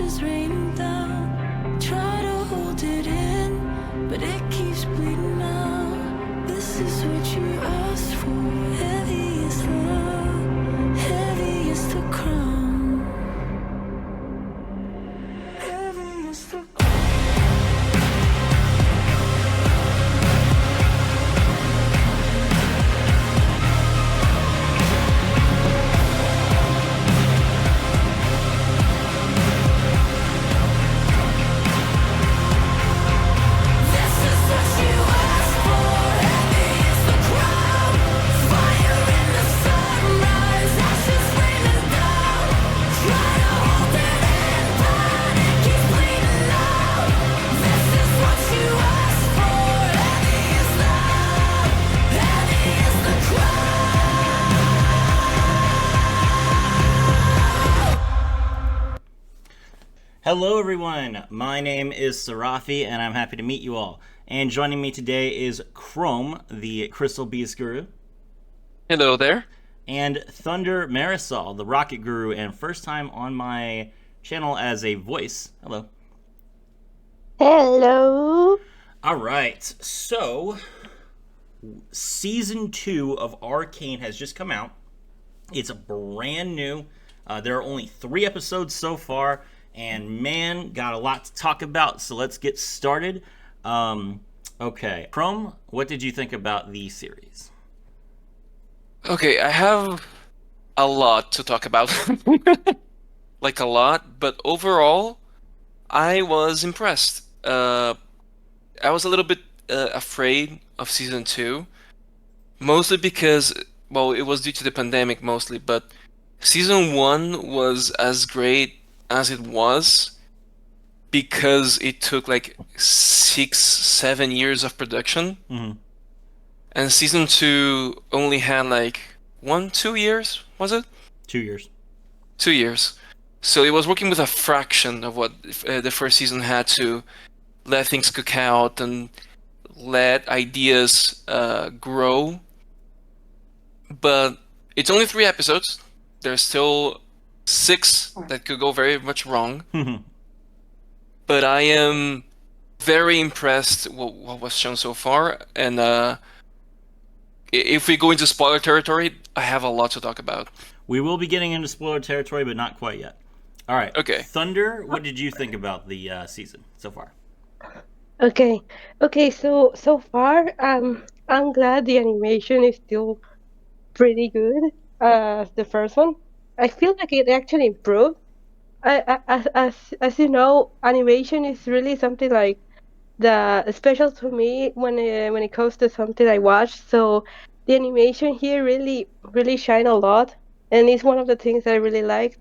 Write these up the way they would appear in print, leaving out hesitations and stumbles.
ashes raining down. Try to hold it in, but it keeps bleeding out. This is what you asked for. Heavy is love, heavy is the crown. Heavy is the crown. Hello everyone, my name is Sarafi and I'm happy to meet you all. And joining me today is Khrome, the Crystal Beast Guru. Hello there. And Thunder Marisol, the Rocket Guru, and first time on my channel as a voice. Hello. Hello. Alright, so Season 2 of Arcane has just come out. It's brand new. There are only 3 episodes so far. And man, got a lot to talk about, so let's get started. Okay, Khrome, what did you think about the series? Okay, I have a lot to talk about. Like a lot, but overall, I was impressed. I was a little bit afraid of season 2, mostly because, well, it was due to the pandemic mostly, but season 1 was as great as it was because it took like 6-7 years of production. Mm-hmm. And season 2 only had like 1-2 years, was it? 2 years. 2 years. So it was working with a fraction of what the first season had to let things cook out and let ideas grow. But it's only 3 episodes. There's still 6 that could go very much wrong. But I am very impressed with what was shown so far. And if we go into spoiler territory, I have a lot to talk about. We will be getting into spoiler territory, but not quite yet. All right. Okay. Thunder, what did you think about the season so far? Okay. So far, I'm glad the animation is still pretty good. The first one, I feel like it actually improved. As you know, animation is really something like the special to me when it comes to something I watch. So the animation here really shine a lot, and it's one of the things I really liked.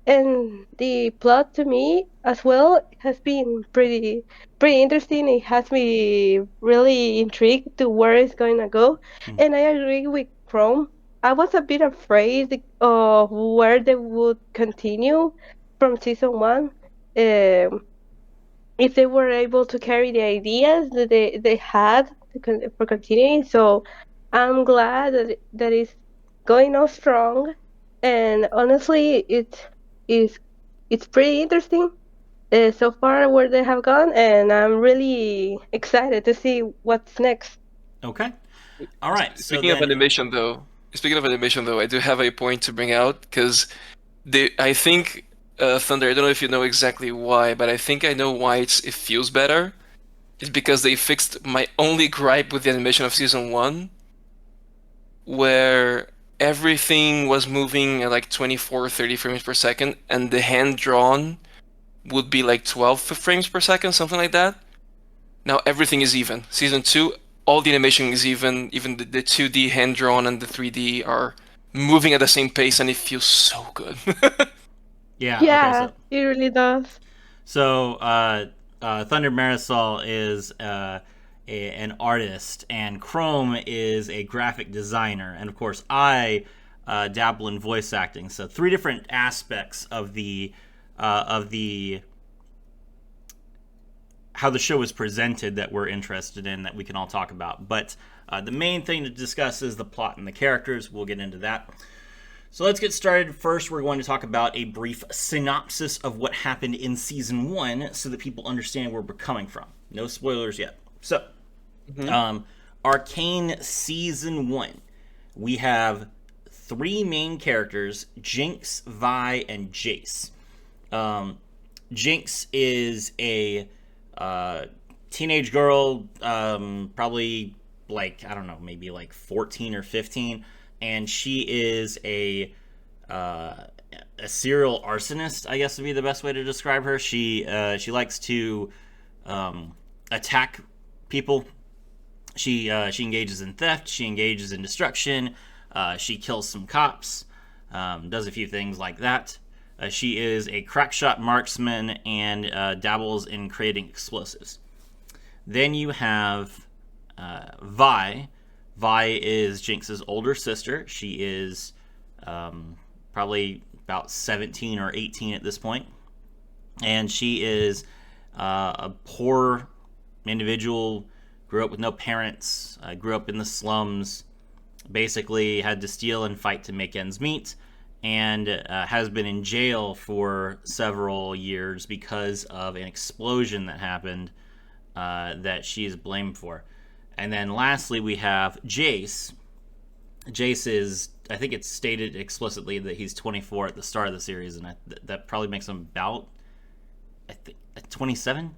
And the plot to me as well has been pretty interesting. It has me really intrigued to where it's going to go. And I agree with Chrome. I was a bit afraid of where they would continue from season 1. If they were able to carry the ideas that they had for continuing. So I'm glad that it's going on strong. And honestly, it's pretty interesting so far where they have gone, and I'm really excited to see what's next. Okay. All right. Speaking of animation, though, I do have a point to bring out because I think Thunder. I don't know if you know exactly why, but I think I know why it feels better. It's because they fixed my only gripe with the animation of season 1, where everything was moving at like 24 or 30 frames per second, and the hand-drawn would be like 12 frames per second, something like that. Now everything is even. Season 2, all the animation is even the 2D hand-drawn and the 3D are moving at the same pace, and it feels so good. Yeah, okay, so, it really does. So, Thunder Marisol is an artist, and Khrome is a graphic designer, and of course, I dabble in voice acting. So, 3 different aspects of the how the show is presented that we're interested in that we can all talk about. But the main thing to discuss is the plot and the characters. We'll get into that. So let's get started. First, we're going to talk about a brief synopsis of what happened in Season 1 so that people understand where we're coming from. No spoilers yet. So, Arcane Season 1. We have 3 main characters, Jinx, Vi, and Jace. Jinx is a teenage girl, probably like, I don't know, maybe like 14 or 15, and she is a serial arsonist, I guess would be the best way to describe her. She likes to attack people. She engages in theft. She engages in destruction. She kills some cops. Does a few things like that. She is a crackshot marksman and dabbles in creating explosives. Then you have Vi. Vi is Jinx's older sister. She is probably about 17 or 18 at this point. And she is a poor individual, grew up with no parents, grew up in the slums, basically had to steal and fight to make ends meet, and has been in jail for several years because of an explosion that happened that she is blamed for. And then lastly, we have Jace. Jace is, I think it's stated explicitly that he's 24 at the start of the series, and that probably makes him about, I think, 27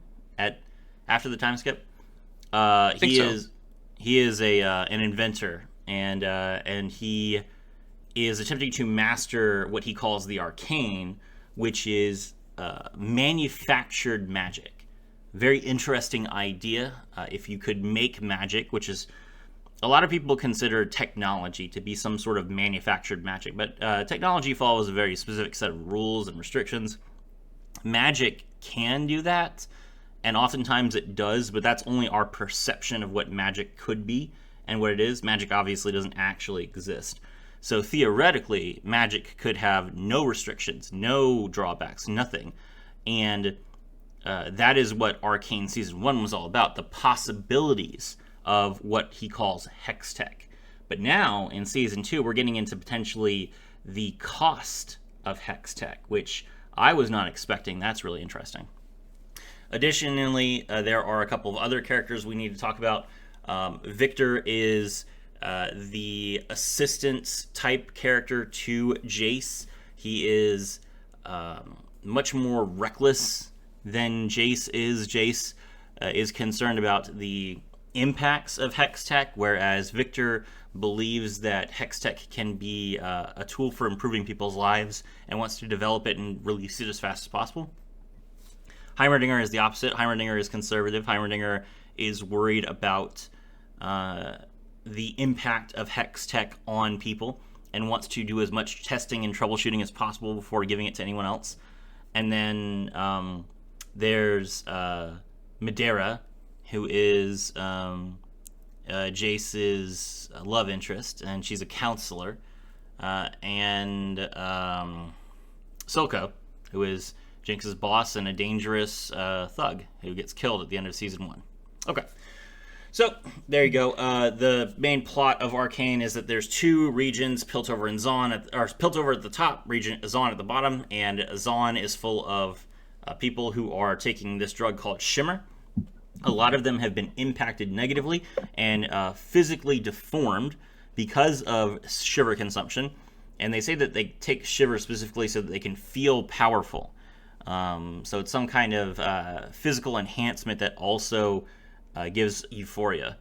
after the time skip. He is an inventor, and he is attempting to master what he calls the Arcane, which is manufactured magic. Very interesting idea. If you could make magic, which is, a lot of people consider technology to be some sort of manufactured magic, but technology follows a very specific set of rules and restrictions. Magic can do that, and oftentimes it does, but that's only our perception of what magic could be and what it is. Magic obviously doesn't actually exist. So theoretically, magic could have no restrictions, no drawbacks, nothing. And that is what Arcane Season 1 was all about, the possibilities of what he calls hex tech. But now, in Season 2, we're getting into potentially the cost of hex tech, which I was not expecting. That's really interesting. Additionally, there are a couple of other characters we need to talk about. Victor is the assistant type character to Jace. He is much more reckless than Jace is. Jace is concerned about the impacts of hex tech, whereas Victor believes that hex tech can be a tool for improving people's lives and wants to develop it and release it as fast as possible. Heimerdinger is the opposite. Heimerdinger is conservative. Heimerdinger is worried about the impact of hex tech on people and wants to do as much testing and troubleshooting as possible before giving it to anyone else. And then there's Madeira, who is Jace's love interest, and she's a counselor. And Silco, who is Jinx's boss and a dangerous thug who gets killed at the end of Season 1. Okay. So, there you go. The main plot of Arcane is that there's 2 regions, Piltover and Zaun, Piltover at the top, region Zaun at the bottom, and Zaun is full of people who are taking this drug called Shimmer. A lot of them have been impacted negatively and physically deformed because of Shiver consumption, and they say that they take Shiver specifically so that they can feel powerful. So it's some kind of physical enhancement that also gives euphoria,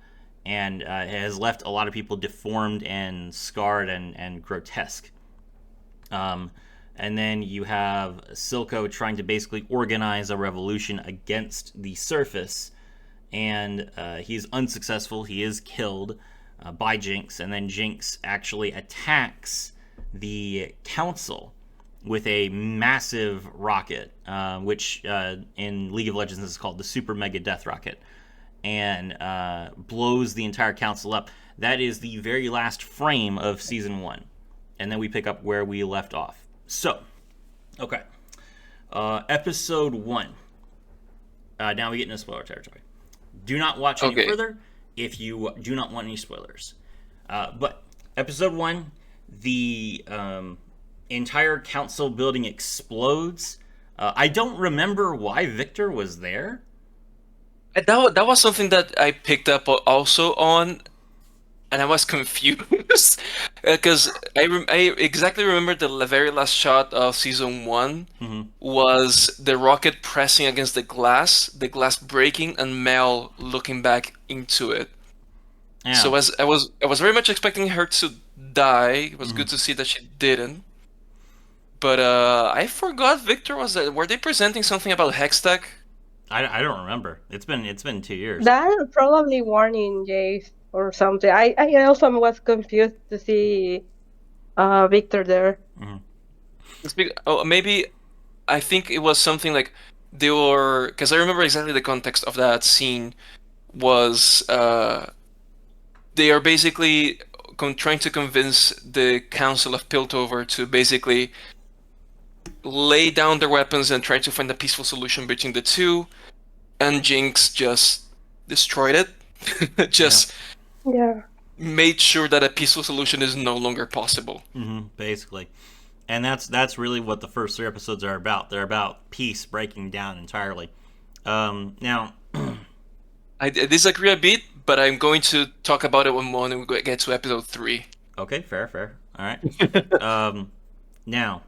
and has left a lot of people deformed and scarred and grotesque. And then you have Silco trying to basically organize a revolution against the surface, and he's unsuccessful. He is killed by Jinx, and then Jinx actually attacks the council with a massive rocket, which in League of Legends is called the Super Mega Death Rocket, and blows the entire council up. That is the very last frame of Season 1. And then we pick up where we left off. So, okay. Episode 1. Now we get into spoiler territory. Do not watch any further if you do not want any spoilers. But Episode 1, the entire council building explodes. I don't remember why Victor was there. That was something that I picked up also on, and I was confused because I exactly remember the very last shot of season 1 was the rocket pressing against the glass breaking, and Mel looking back into it. Yeah. So I was very much expecting her to die. It was good to see that she didn't. But I forgot Victor was there. Were they presenting something about Hextech? I don't remember. It's been 2 years. That probably warning Jace or something. I also was confused to see Victor there. Maybe I think it was something like they were, because I remember exactly the context of that scene was they are basically trying to convince the Council of Piltover to basically lay down their weapons and try to find a peaceful solution between the two, and Jinx just destroyed it. Just Yeah. made sure that a peaceful solution is no longer possible. Basically. And that's really what the first 3 episodes are about. They're about peace breaking down entirely. Now, I disagree a bit, but I'm going to talk about it when we get to episode 3. okay, fair. All right. Now,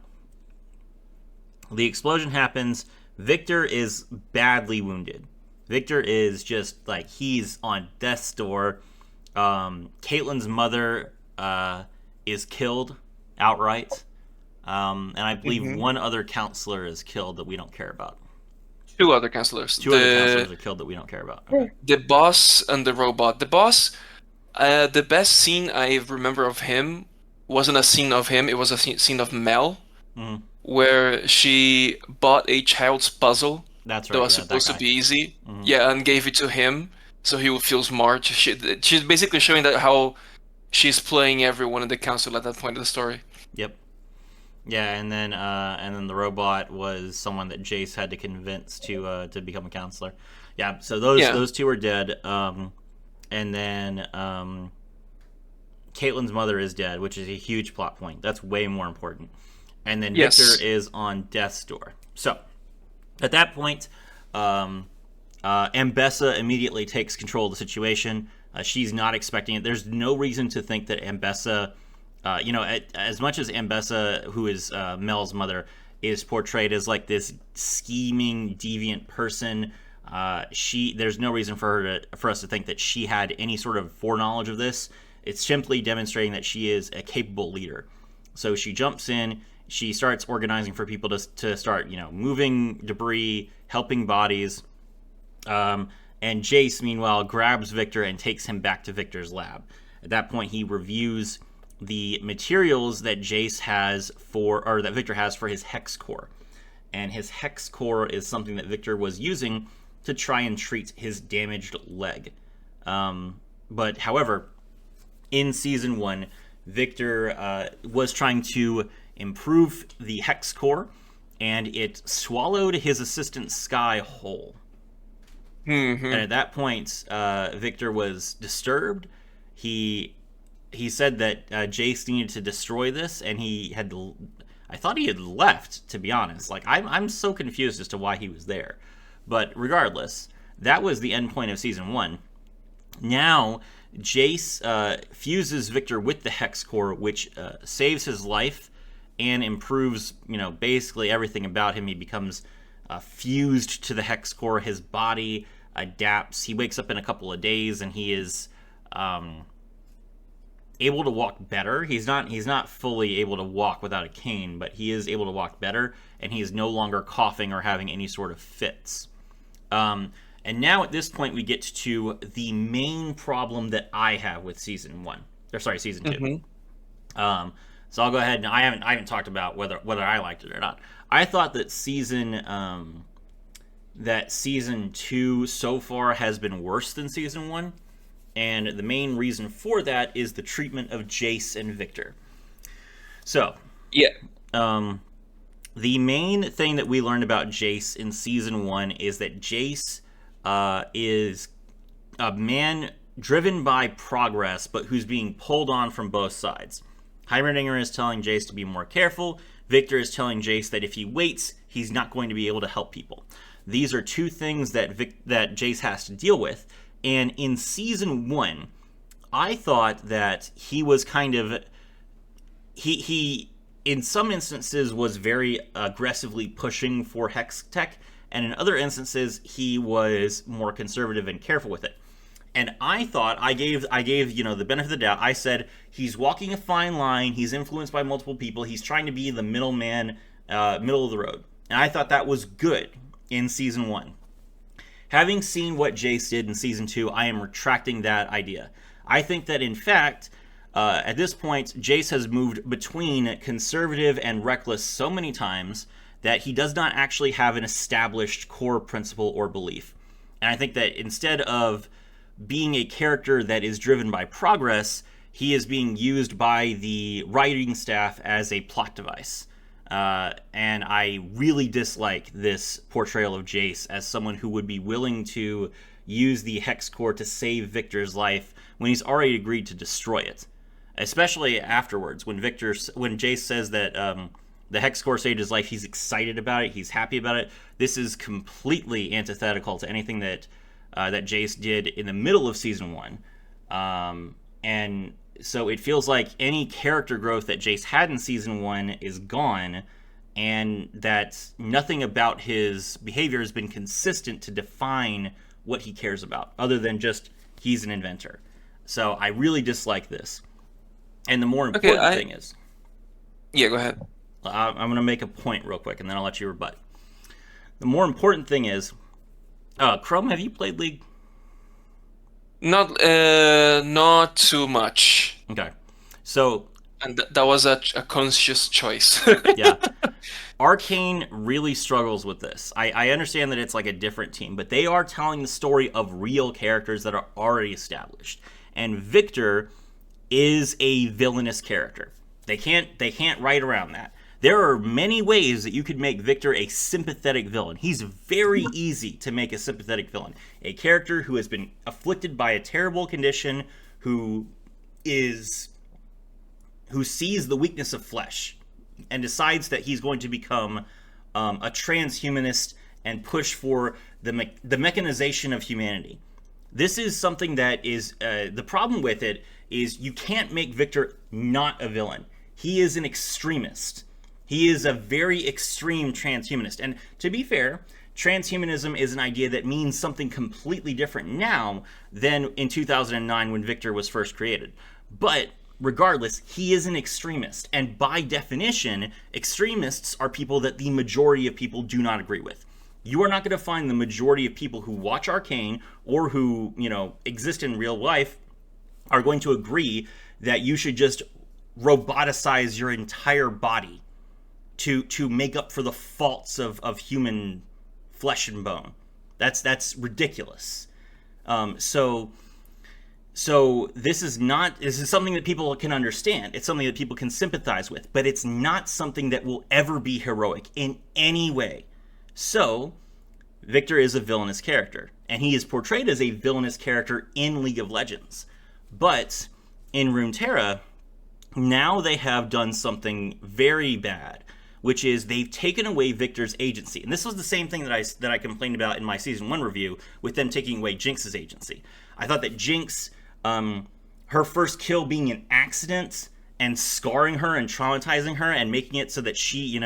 the explosion happens. Victor is badly wounded. Victor is just like, he's on death's door. Caitlyn's mother is killed outright. And I believe one other counselor is killed that we don't care about. 2 other counselors. Two other counselors are killed that we don't care about. Okay. The boss and the robot. The boss, the best scene I remember of him wasn't a scene of him, it was a scene of Mel, where she bought a child's puzzle That's right. that was supposed to be easy, and gave it to him so he would feel smart. She's basically showing that how she's playing everyone in the council at that point of the story. Yep. Yeah, and then the robot was someone that Jace had to convince to become a counselor. Yeah, so those 2 are dead. And then Caitlyn's mother is dead, which is a huge plot point. That's way more important. And then Victor is on death's door. So at that point, Ambessa immediately takes control of the situation. She's not expecting it. There's no reason to think that Ambessa, as much as Ambessa, who is Mel's mother, is portrayed as like this scheming, deviant person, there's no reason for us to think that she had any sort of foreknowledge of this. It's simply demonstrating that she is a capable leader. So she jumps in. She starts organizing for people to start, moving debris, helping bodies. And Jace, meanwhile, grabs Victor and takes him back to Victor's lab. At that point, he reviews the materials that Jace has that Victor has for his hex core. And his hex core is something that Victor was using to try and treat his damaged leg. But however, in season 1, Victor was trying to improve the hex core, and it swallowed his assistant Sky whole. And at that point, Victor was disturbed. He said that Jace needed to destroy this, and I thought he had left, to be honest. Like, I'm so confused as to why he was there. But regardless, that was the end point of season 1. Now, Jace fuses Victor with the hex core, which saves his life and improves, basically everything about him. He becomes fused to the hex core. His body adapts. He wakes up in a couple of days, and he is able to walk better. He's not fully able to walk without a cane, but he is able to walk better, and he is no longer coughing or having any sort of fits. And now at this point, we get to the main problem that I have with season 2. So I'll go ahead, and I haven't talked about whether I liked it or not. I thought that season 2 so far has been worse than season 1, and the main reason for that is the treatment of Jace and Victor. So, the main thing that we learned about Jace in season 1 is that Jace is a man driven by progress, but who's being pulled on from both sides. Heimerdinger is telling Jace to be more careful. Victor is telling Jace that if he waits, he's not going to be able to help people. These are two things that Jace has to deal with. And in Season 1, I thought that he was kind of... He in some instances, was very aggressively pushing for Hex tech, and in other instances, he was more conservative and careful with it. And I thought, I gave the benefit of the doubt. I said, he's walking a fine line, he's influenced by multiple people, he's trying to be the middleman, middle of the road. And I thought that was good in Season 1. Having seen what Jace did in Season 2, I am retracting that idea. I think that, in fact, at this point, Jace has moved between conservative and reckless so many times that he does not actually have an established core principle or belief. And I think that instead of being a character that is driven by progress, he is being used by the writing staff as a plot device. And I really dislike this portrayal of Jace as someone who would be willing to use the Hex Core to save Victor's life when he's already agreed to destroy it. Especially afterwards, when Jace says that the Hex Core saved his life, he's excited about it, he's happy about it. This is completely antithetical to anything that Jace did in the middle of Season 1. And so it feels like any character growth that Jace had in Season 1 is gone, and that nothing about his behavior has been consistent to define what he cares about, other than just he's an inventor. So I really dislike this. And the more important thing is... Yeah, go ahead. I'm going to make a point real quick, and then I'll let you rebut. The more important thing is... Khrome, have you played League? Not too much. Okay. So... And that was a conscious choice. Yeah. Arcane really struggles with this. I understand that it's like a different team, but they are telling the story of real characters that are already established. And Victor is a villainous character. They can't write around that. There are many ways that you could make Victor a sympathetic villain. He's very easy to make a sympathetic villain. A character who has been afflicted by a terrible condition, who sees the weakness of flesh and decides that he's going to become a transhumanist and push for the mechanization of humanity. This is something that is... the problem with it is you can't make Victor not a villain. He is an extremist. He is a very extreme transhumanist. And to be fair, transhumanism is an idea that means something completely different now than in 2009 when Victor was first created. But regardless, he is an extremist. And by definition, extremists are people that the majority of people do not agree with. You are not going to find the majority of people who watch Arcane or who, exist in real life are going to agree that you should just roboticize your entire body to make up for the faults of human flesh and bone. That's ridiculous. So this is something that people can understand. It's something that people can sympathize with, but it's not something that will ever be heroic in any way. So Victor is a villainous character, and he is portrayed as a villainous character in League of Legends. But in Runeterra, now they have done something very bad, which is they've taken away Victor's agency. And this was the same thing that I complained about in my Season 1 review, with them taking away Jinx's agency. I thought that Jinx, her first kill being an accident and scarring her and traumatizing her and making it so that she,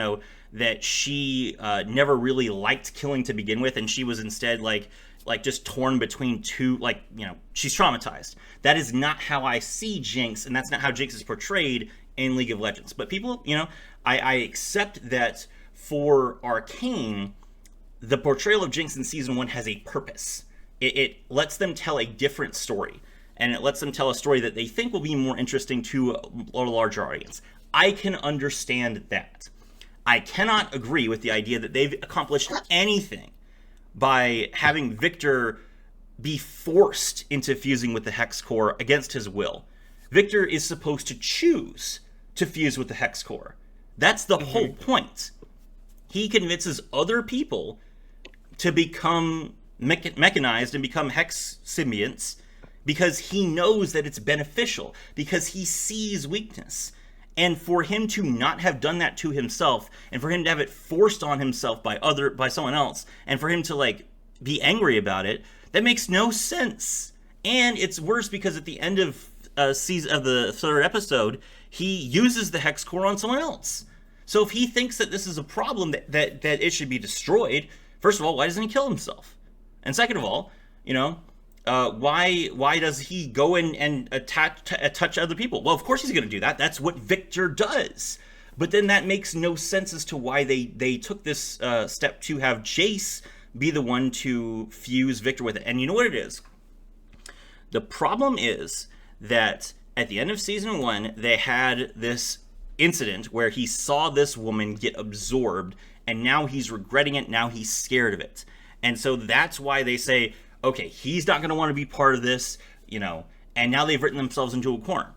never really liked killing to begin with, and she was instead like just torn between two, she's traumatized. That is not how I see Jinx, and that's not how Jinx is portrayed in League of Legends. But people, I accept that for Arcane, the portrayal of Jinx in Season 1 has a purpose. It lets them tell a different story, and it lets them tell a story that they think will be more interesting to a larger audience. I can understand that. I cannot agree with the idea that they've accomplished anything by having Victor be forced into fusing with the Hex Core against his will. Victor is supposed to choose to fuse with the Hex Core. That's the whole point. He convinces other people to become mechanized and become Hex symbionts because he knows that it's beneficial, because he sees weakness. And for him to not have done that to himself, and for him to have it forced on himself by someone else, and for him to like be angry about it, that makes no sense. And it's worse because at the end of season of the third episode, he uses the hex core on someone else. So if he thinks that this is a problem that it should be destroyed, first of all, why doesn't he kill himself? And second of all, why does he go in and touch other people? Well, of course he's going to do that. That's what Victor does. But then that makes no sense as to why they took this step to have Jace be the one to fuse Victor with it. And you know what it is? The problem is that at the end of season 1, they had this incident where he saw this woman get absorbed, and now he's regretting it. Now he's scared of it. And so that's why they say, okay, he's not going to want to be part of this, and now they've written themselves into a corner.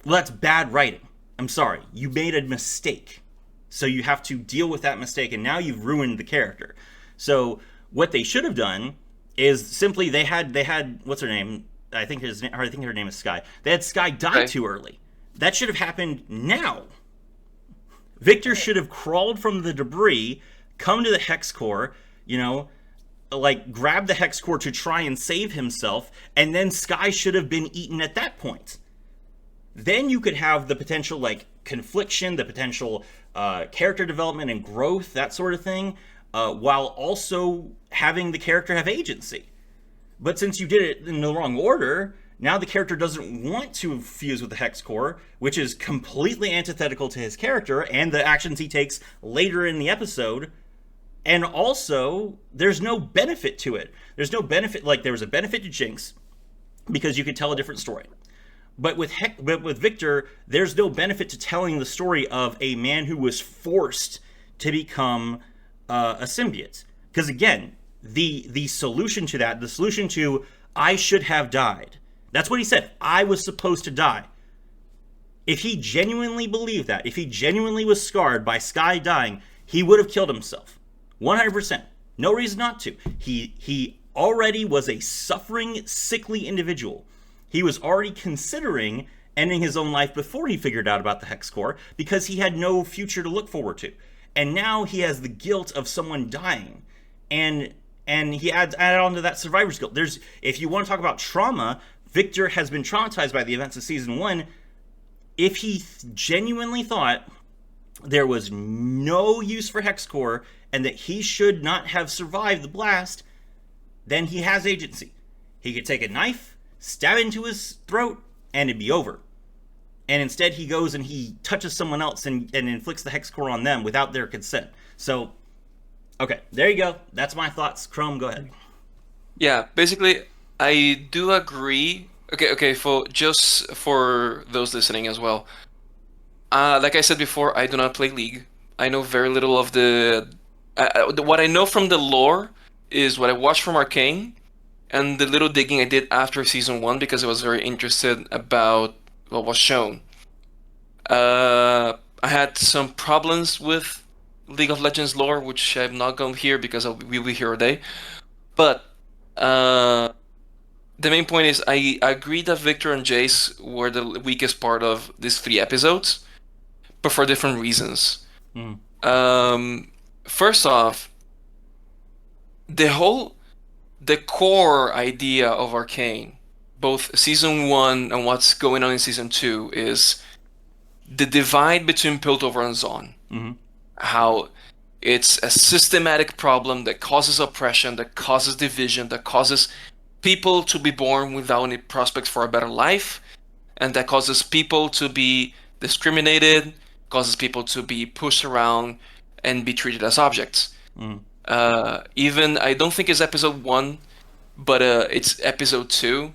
Well, that's bad writing. I'm sorry. You made a mistake. So you have to deal with that mistake, and now you've ruined the character. So what they should have done is simply they had what's her name? I think her name is Sky. They had Sky die too early. That should have happened now. Victor should have crawled from the debris, come to the hex core, grab the hex core to try and save himself, and then Sky should have been eaten at that point. Then you could have the potential confliction, the potential character development and growth, that sort of thing, while also having the character have agency. But since you did it in the wrong order, now the character doesn't want to fuse with the hex core, which is completely antithetical to his character and the actions he takes later in the episode. And also, there's no benefit to it. There's no benefit, there was a benefit to Jinx because you could tell a different story. But with Victor, there's no benefit to telling the story of a man who was forced to become a symbiote. Because again, the solution to that, the solution to I should have died, that's what he said. I was supposed to die. If he genuinely believed that, if he genuinely was scarred by Sky dying, he would have killed himself. 100%. No reason not to. He already was a suffering, sickly individual. He was already considering ending his own life before he figured out about the hex core because he had no future to look forward to. And now he has the guilt of someone dying. And he adds on to that survivor's guilt. If you want to talk about trauma, Victor has been traumatized by the events of season 1. If he genuinely thought there was no use for hex core and that he should not have survived the blast, then he has agency. He could take a knife, stab into his throat, and it'd be over. And instead he goes and he touches someone else and inflicts the hex core on them without their consent. So, okay, there you go. That's my thoughts. Khrome, go ahead. Yeah, basically, I do agree. Okay, for those listening as well. Like I said before, I do not play League. I know very little of what I know from the lore is what I watched from Arcane, and the little digging I did after season 1 because I was very interested about what was shown. I had some problems with League of Legends lore, which I'm not going here because we will be here all day. But the main point is I agree that Victor and Jace were the weakest part of these 3 episodes, but for different reasons. First off, the core idea of Arcane, both season 1 and what's going on in season 2, is the divide between Piltover and Zaun. Mm-hmm. How it's a systematic problem that causes oppression, that causes division, that causes people to be born without any prospects for a better life, and that causes people to be discriminated, causes people to be pushed around and be treated as objects. Even, I don't think it's episode 1, but it's episode 2,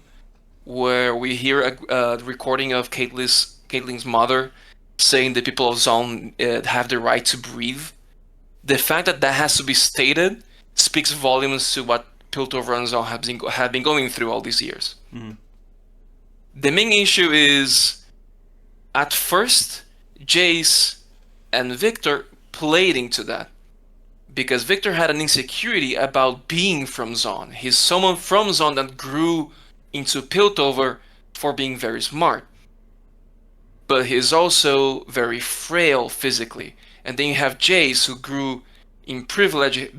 where we hear a recording of Caitlyn's mother saying the people of Zaun have the right to breathe. The fact that has to be stated speaks volumes to what Piltover and Zaun have been going through all these years. The main issue is, at first, Jace and Victor played into that. Because Victor had an insecurity about being from Zaun. He's someone from Zaun that grew into Piltover for being very smart. but he's also very frail physically. And then you have Jace, who grew in privilege,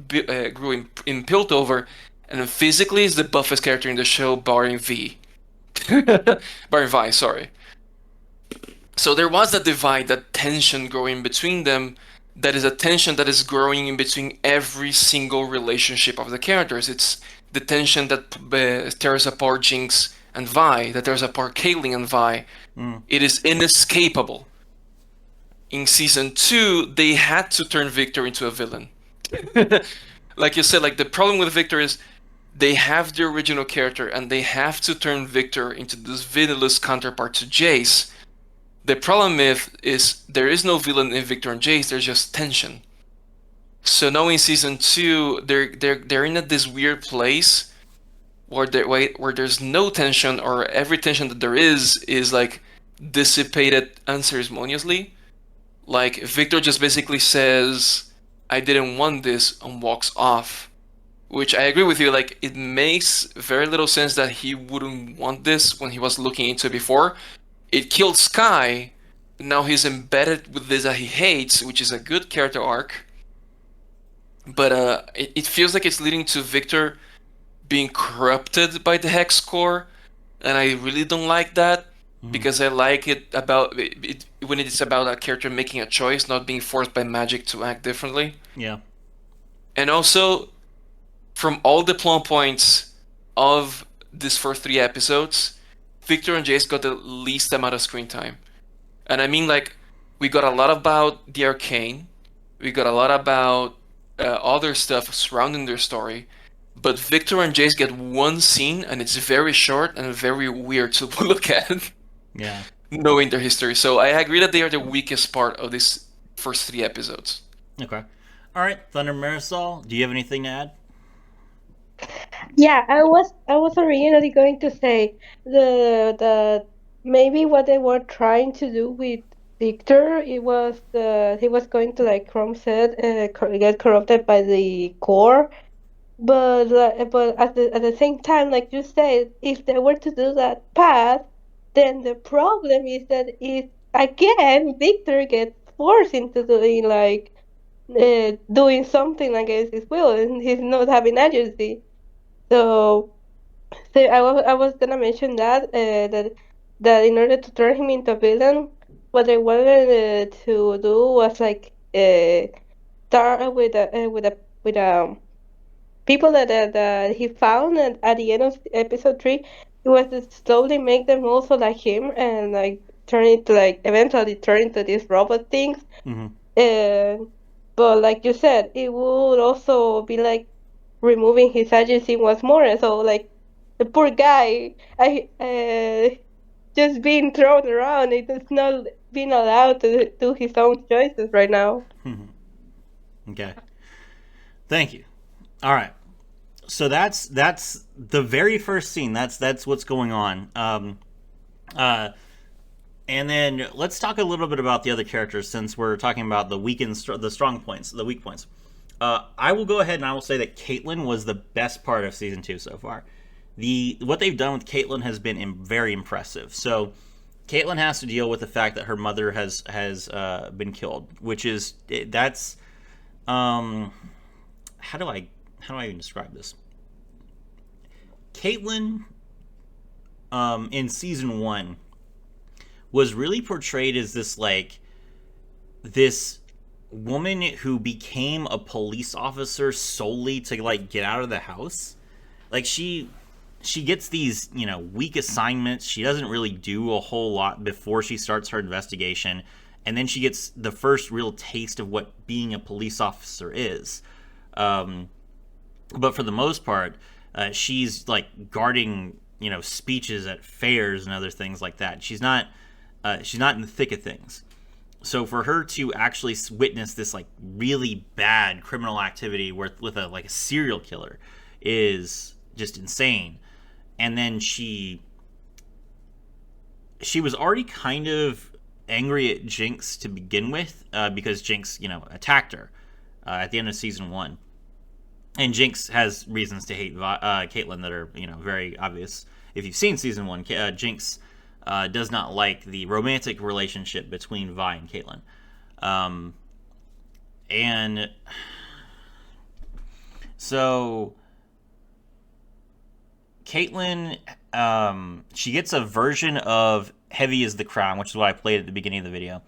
grew in Piltover, and then physically is the buffest character in the show, barring V. Barring Vi, sorry. So there was that divide, that tension growing between them. That is a tension that is growing in between every single relationship of the characters. It's the tension that tears apart Jinx and Vi, that tears apart Caitlyn and Vi. It is inescapable. In season 2, they had to turn Victor into a villain. Like you said, like the problem with Victor is they have the original character and they have to turn Victor into this villainous counterpart to Jace. The problem is there is no villain in Victor and Jace, there's just tension. So now in season 2, they're in this weird place where there's no tension, or every tension that there is like dissipated unceremoniously. Like Victor just basically says, "I didn't want this," and walks off. Which I agree with you, like it makes very little sense that he wouldn't want this when he was looking into it before. It killed Sky, now he's embedded with this that he hates, which is a good character arc. But it feels like it's leading to Victor being corrupted by the Hex Core, and I really don't like that, because I like it about it when it's about a character making a choice, not being forced by magic to act differently. Yeah. And also, from all the plot points of these first 3 episodes, Victor and Jace got the least amount of screen time. And I mean, like, we got a lot about the Arcane, we got a lot about other stuff surrounding their story, but Victor and Jace get one scene, and it's very short and very weird to look at. Yeah. Knowing their history. So I agree that they are the weakest part of these first 3 episodes. Okay. All right, Thunder Marisol, do you have anything to add? Yeah, I was originally going to say the maybe what they were trying to do with Victor, it was he was going to, like Chrome said, get corrupted by the core. But at the same time, like you said, if they were to do that path, then the problem is that if again Victor gets forced into doing doing something against his will, and he's not having agency. So, I was gonna mention that in order to turn him into a villain, what they wanted to do was start with people that he found, and at the end of episode 3, it was to slowly make them also like him, and like turn into eventually turn into these robot things. And but like you said, it would also be like removing his agency once more. And so like the poor guy, I just being thrown around. It is not being allowed to do his own choices right now. Okay. Thank you. All right. So that's the very first scene. That's what's going on. And then let's talk a little bit about the other characters, since we're talking about the weak and the strong points, the weak points. I will go ahead and I will say that Caitlyn was the best part of season 2 so far. What they've done with Caitlyn has been very impressive. So Caitlyn has to deal with the fact that her mother has been killed, which is that's how do I even describe this? Caitlyn in season 1 was really portrayed as this woman who became a police officer solely to get out of the house. Like she gets these, weak assignments. She doesn't really do a whole lot before she starts her investigation, and then she gets the first real taste of what being a police officer is. But for the most part, she's guarding, speeches at fairs and other things like that. She's not in the thick of things. So for her to actually witness this really bad criminal activity with a serial killer is just insane. And then she was already kind of angry at Jinx to begin with, because Jinx, attacked her at the end of season 1. And Jinx has reasons to hate Caitlyn that are, very obvious. If you've seen season 1, Jinx does not like the romantic relationship between Vi and Caitlyn. And so Caitlyn, she gets a version of Heavy is the Crown, which is what I played at the beginning of the video,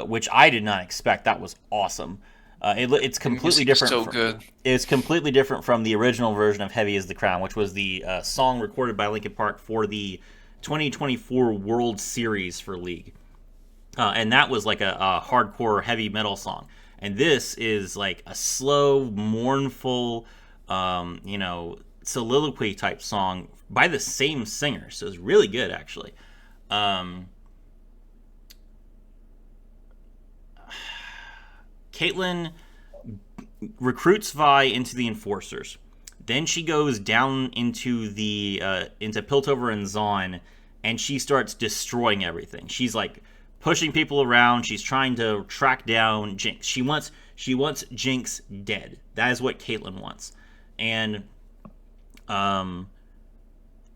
which I did not expect. That was awesome. It's completely different. So good. It's completely different from the original version of Heavy is the Crown, which was the song recorded by Linkin Park for the 2024 World Series for League. And that was like a hardcore heavy metal song. And this is like a slow, mournful, soliloquy type song by the same singer. So it's really good, actually. Caitlyn recruits Vi into the Enforcers. Then she goes down into Piltover and Zaun, and she starts destroying everything. She's like pushing people around. She's trying to track down Jinx. She wants Jinx dead. That is what Caitlyn wants. And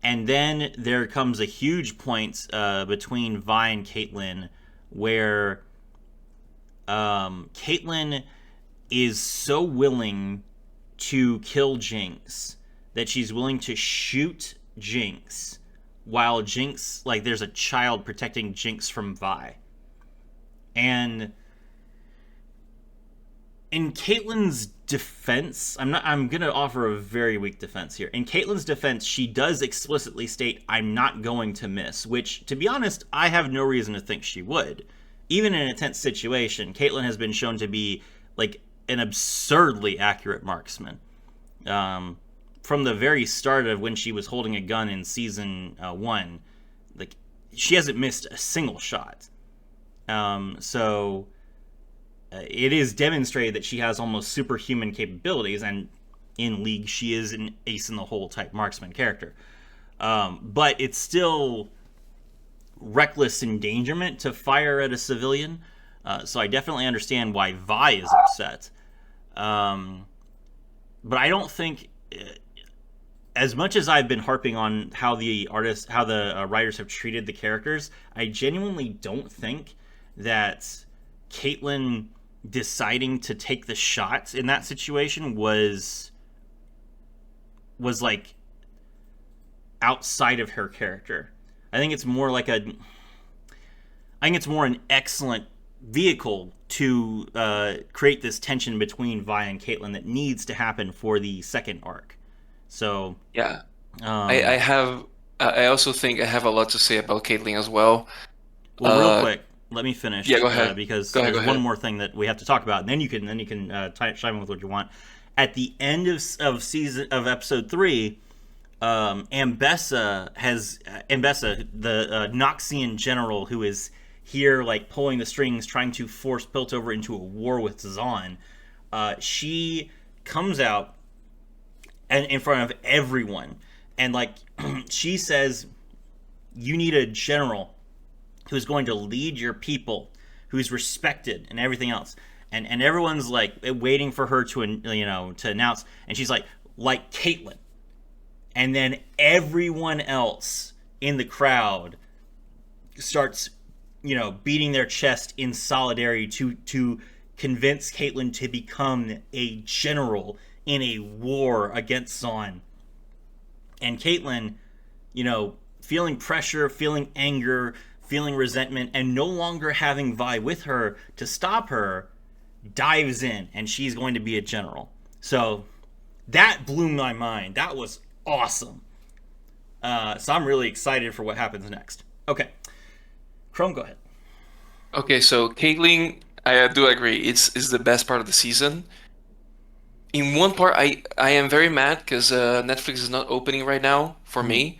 then there comes a huge point between Vi and Caitlyn where Caitlyn is so willing to kill Jinx that she's willing to shoot Jinx while Jinx, like, there's a child protecting Jinx from Vi. And in Caitlyn's defense, I'm gonna offer a very weak defense here. In Caitlyn's defense, she does explicitly state, "I'm not going to miss," which, to be honest, I have no reason to think she would. Even in a tense situation, Caitlyn has been shown to be like an absurdly accurate marksman. From the very start of when she was holding a gun in season 1, like, she hasn't missed a single shot. So it is demonstrated that she has almost superhuman capabilities, and in League she is an ace in the hole type marksman character. But it's still reckless endangerment to fire at a civilian, so I definitely understand why Vi is upset. But I don't think, as much as I've been harping on how the writers have treated the characters, I genuinely don't think that Caitlyn deciding to take the shot in that situation was like outside of her character. I think it's more an excellent vehicle to create this tension between Vi and Caitlyn that needs to happen for the second arc. So yeah, I also think I have a lot to say about Caitlyn as well. Well, real quick, let me finish. Yeah, go ahead. Because go there's ahead. one more thing that we have to talk about, and then you can chime in with what you want. At the end of episode 3. Ambessa, the Noxian general who is here, like, pulling the strings, trying to force Piltover into a war with Zaun, she comes out and in front of everyone, and, like, she says, "You need a general who's going to lead your people, who's respected and everything else." And everyone's, like, waiting for her to announce, and she's like Caitlyn. And then everyone else in the crowd starts, beating their chest in solidarity to convince Caitlyn to become a general in a war against Zaun. And Caitlyn, feeling pressure, feeling anger, feeling resentment, and no longer having Vi with her to stop her, dives in, and she's going to be a general. So that blew my mind. That was awesome. So I'm really excited for what happens next. Okay. Khrome, go ahead. Okay, so Caitlyn, I do agree. It's the best part of the season. In one part, I am very mad because Netflix is not opening right now for me.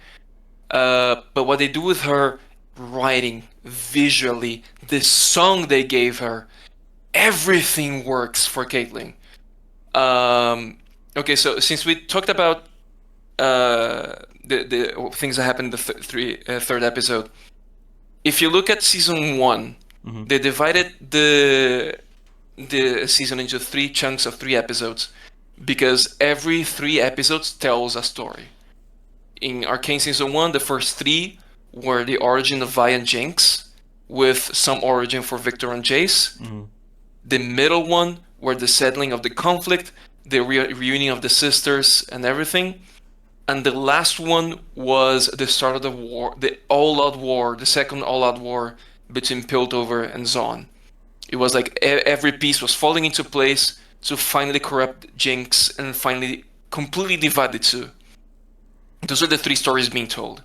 But what they do with her writing, visually, the song they gave her, everything works for Caitlyn. Okay, so since we talked about the things that happened in the third episode, if you look at season 1, they divided the season into 3 chunks of 3 episodes because every 3 episodes tells a story. In Arcane season 1, the first 3 were the origin of Vi and Jinx, with some origin for Victor and Jace. The middle one were the settling of the conflict, the reunion of the sisters and everything. And the last one was the start of the war, the all-out war, the second all-out war between Piltover and Zaun. It was like every piece was falling into place to finally corrupt Jinx and finally completely divide the two. Those are the three stories being told.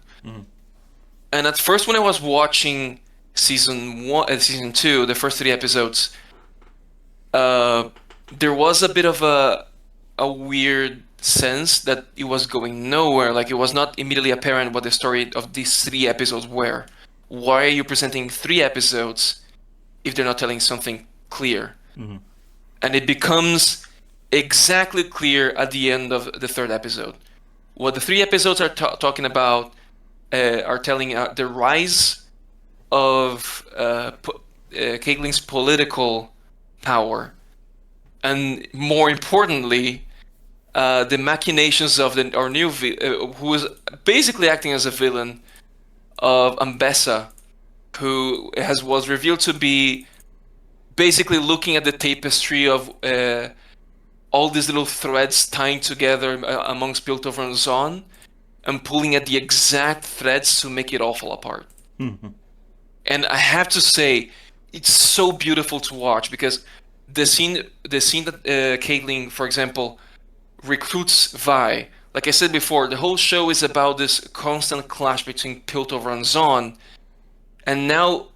And at first, when I was watching season 2, the first 3 episodes, there was a bit of a weird sense that it was going nowhere. Like, it was not immediately apparent what the story of these 3 episodes were. Why are you presenting 3 episodes if they're not telling something clear? And it becomes exactly clear at the end of the 3rd episode. What the 3 episodes are talking about are telling the rise of Caitlyn's political power, and more importantly, the machinations of our new who is basically acting as a villain of Ambessa, who was revealed to be basically looking at the tapestry of all these little threads tying together amongst Piltover and Zaun, and pulling at the exact threads to make it all fall apart. And I have to say, it's so beautiful to watch, because the scene that Caitlyn, for example, recruits Vi. Like I said before, the whole show is about this constant clash between Piltover and Zaun, and now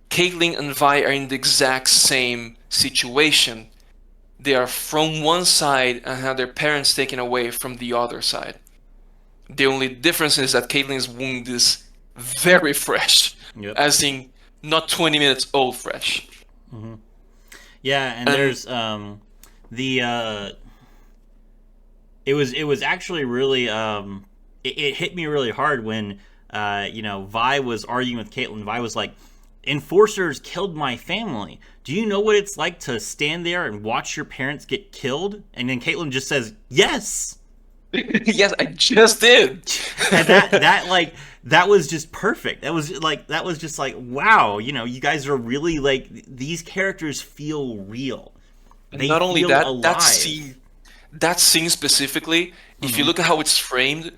Caitlyn and Vi are in the exact same situation. They are from one side and have their parents taken away from the other side. The only difference is that Caitlyn's wound is very fresh, as in not 20 minutes old fresh. Yeah, and there's it was actually really it hit me really hard when Vi was arguing with Caitlyn. Vi was like, "Enforcers killed my family. Do you know what it's like to stand there and watch your parents get killed?" And then Caitlyn just says, "Yes." Yes, I just did. And that was just perfect. That was just like, wow, you guys are really like, these characters feel real. They not only feel that, alive. that scene specifically, if you look at how it's framed,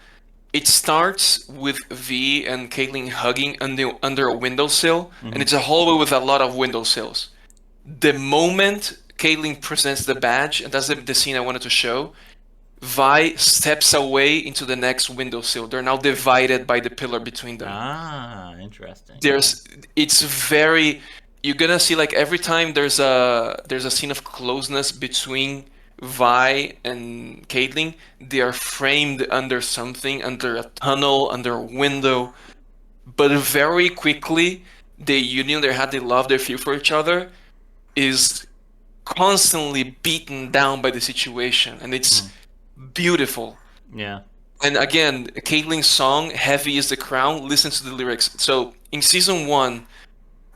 it starts with V and Caitlyn hugging under a windowsill, and it's a hallway with a lot of windowsills. The moment Caitlyn presents the badge, and that's the scene I wanted to show, Vi steps away into the next windowsill. They're now divided by the pillar between them. Ah, interesting. It's very, you're gonna see, like, every time there's a scene of closeness between Vi and Caitlyn, they are framed under something, under a tunnel, under a window. But very quickly, the union they had, they love, their feel for each other, is constantly beaten down by the situation, and it's beautiful. Yeah. And again, Caitlyn's song, Heavy is the Crown, listen to the lyrics. So in season 1,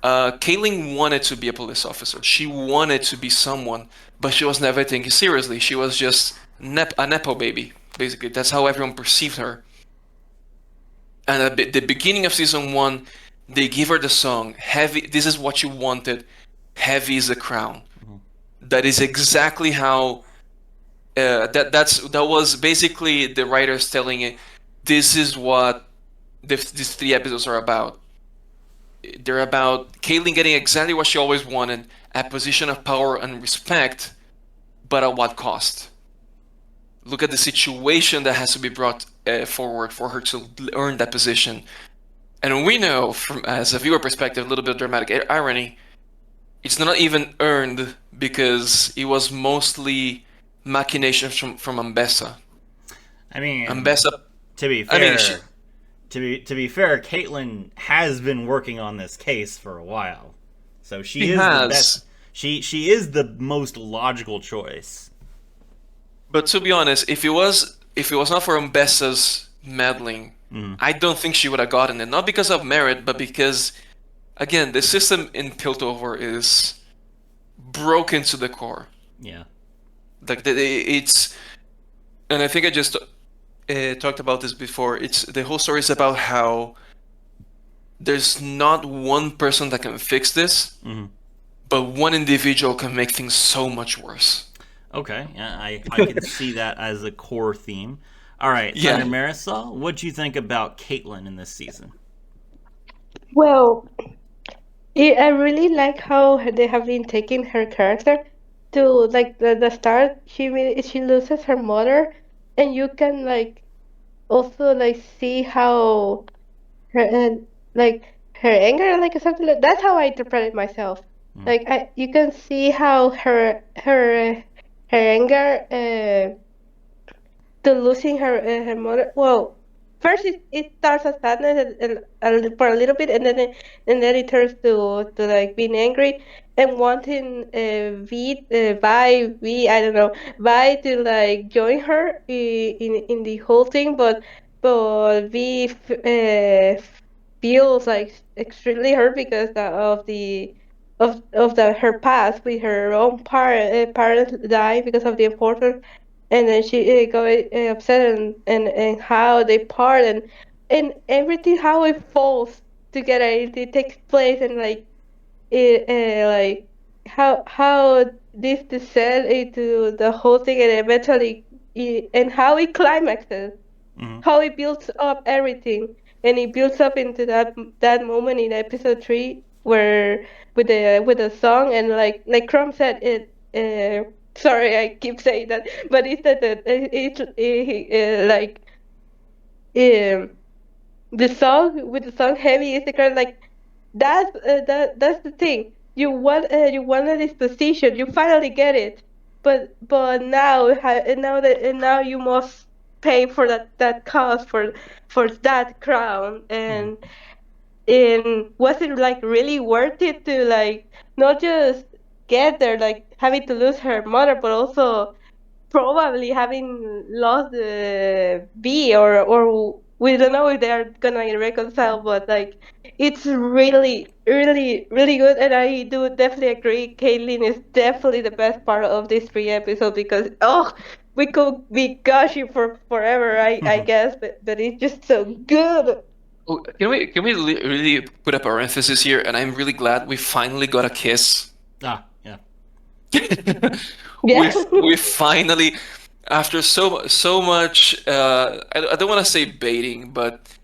Caitlyn wanted to be a police officer. She wanted to be someone, but she was never taken seriously. She was just a Nepo baby, basically. That's how everyone perceived her. And at the beginning of season 1, they give her the song, Heavy, this is what you wanted, Heavy is the Crown. That is exactly how that was basically the writers telling it, this is what these 3 episodes are about. They're about Caitlyn getting exactly what she always wanted, a position of power and respect, but at what cost? Look at the situation that has to be brought forward for her to earn that position. And we know, from as a viewer perspective, a little bit of dramatic irony, it's not even earned because it was mostly machinations from Ambessa. I mean, Ambessa. To be fair, to be fair, Caitlyn has been working on this case for a while, so she is the best. She is the most logical choice. But to be honest, if it was not for Ambessa's meddling, I don't think she would have gotten it. Not because of merit, but because, again, the system in Piltover is broken to the core. Yeah. Like it's, and I think I just talked about this before. It's the whole story is about how there's not one person that can fix this, but one individual can make things so much worse. Okay, yeah, I can see that as a core theme. All right, Yeah. Thunder Marisol, what do you think about Caitlyn in this season? Well, I really like how they have been taking her character to like the start. She loses her mother, and you can like also like see how her like her anger, like something like that's how I interpret it myself. Like you can see how her anger to losing her mother. Well, first it starts as sadness for a little bit, and then it turns to like being angry and wanting Vi I don't know Vi to like join her in the whole thing, but feels like extremely hurt because of the her past with her own parents dying because of the importance, and then she got upset and how they part and everything how it falls together. It takes place and like how this descend into the whole thing and eventually and how it climaxes, how it builds up everything, and it builds up into that moment in episode 3 where with the song and like Chrome said it. Sorry, I keep saying that, but it's that like the song with the song heavy is the kind of like that's the thing. You wanted this position, you finally get it, but now now you must pay for that cost for that crown, and was it like really worth it to like not just get there, like having to lose her mother, but also probably having lost the B, or we don't know if they're gonna reconcile, but like it's really good, and I do definitely agree. Caitlyn is definitely the best part of this 3 episodes because we could be gushing for forever, I guess, but it's just so good. Oh, can we really put a parenthesis here? And I'm really glad we finally got a kiss. Ah, yeah. Yeah. We finally, after so much, I don't want to say baiting, but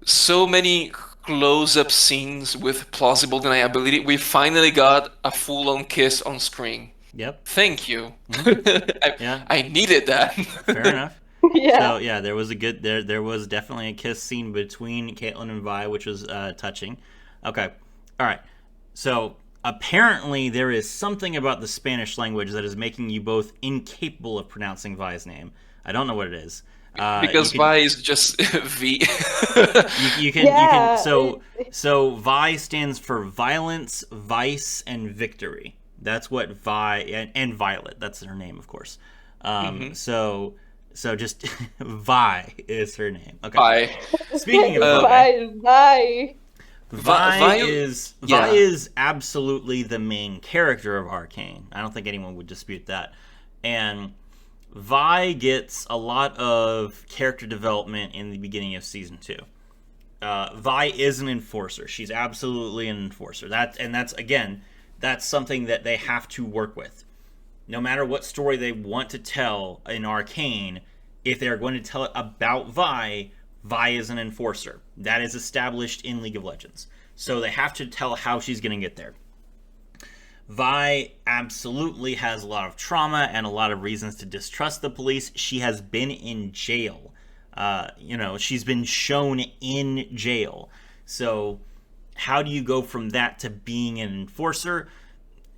so many close-up scenes with plausible deniability, we finally got a full-on kiss on screen. Yep. Thank you. Yeah. I needed that. Fair enough. Yeah. So yeah, there was a good there was definitely a kiss scene between Caitlyn and Vi, which was touching. Okay, all right. So apparently there is something about the Spanish language that is making you both incapable of pronouncing Vi's name. I don't know what it is. Because Vi is just V. You can Yeah. so Vi stands for violence, vice, and victory. That's what Vi and Violet. That's her name, of course. So just Vi is her name. Okay. Vi. Speaking of Vi, Bye. Vi yeah. is absolutely the main character of Arcane. I don't think anyone would dispute that. And Vi gets a lot of character development in the beginning of season 2. Vi is an enforcer. She's absolutely an enforcer. That's something that they have to work with. No matter what story they want to tell in Arcane, if they're going to tell it about Vi is an enforcer. That is established in League of Legends. So they have to tell how she's going to get there. Vi absolutely has a lot of trauma and a lot of reasons to distrust the police. She has been in jail. She's been shown in jail. So how do you go from that to being an enforcer?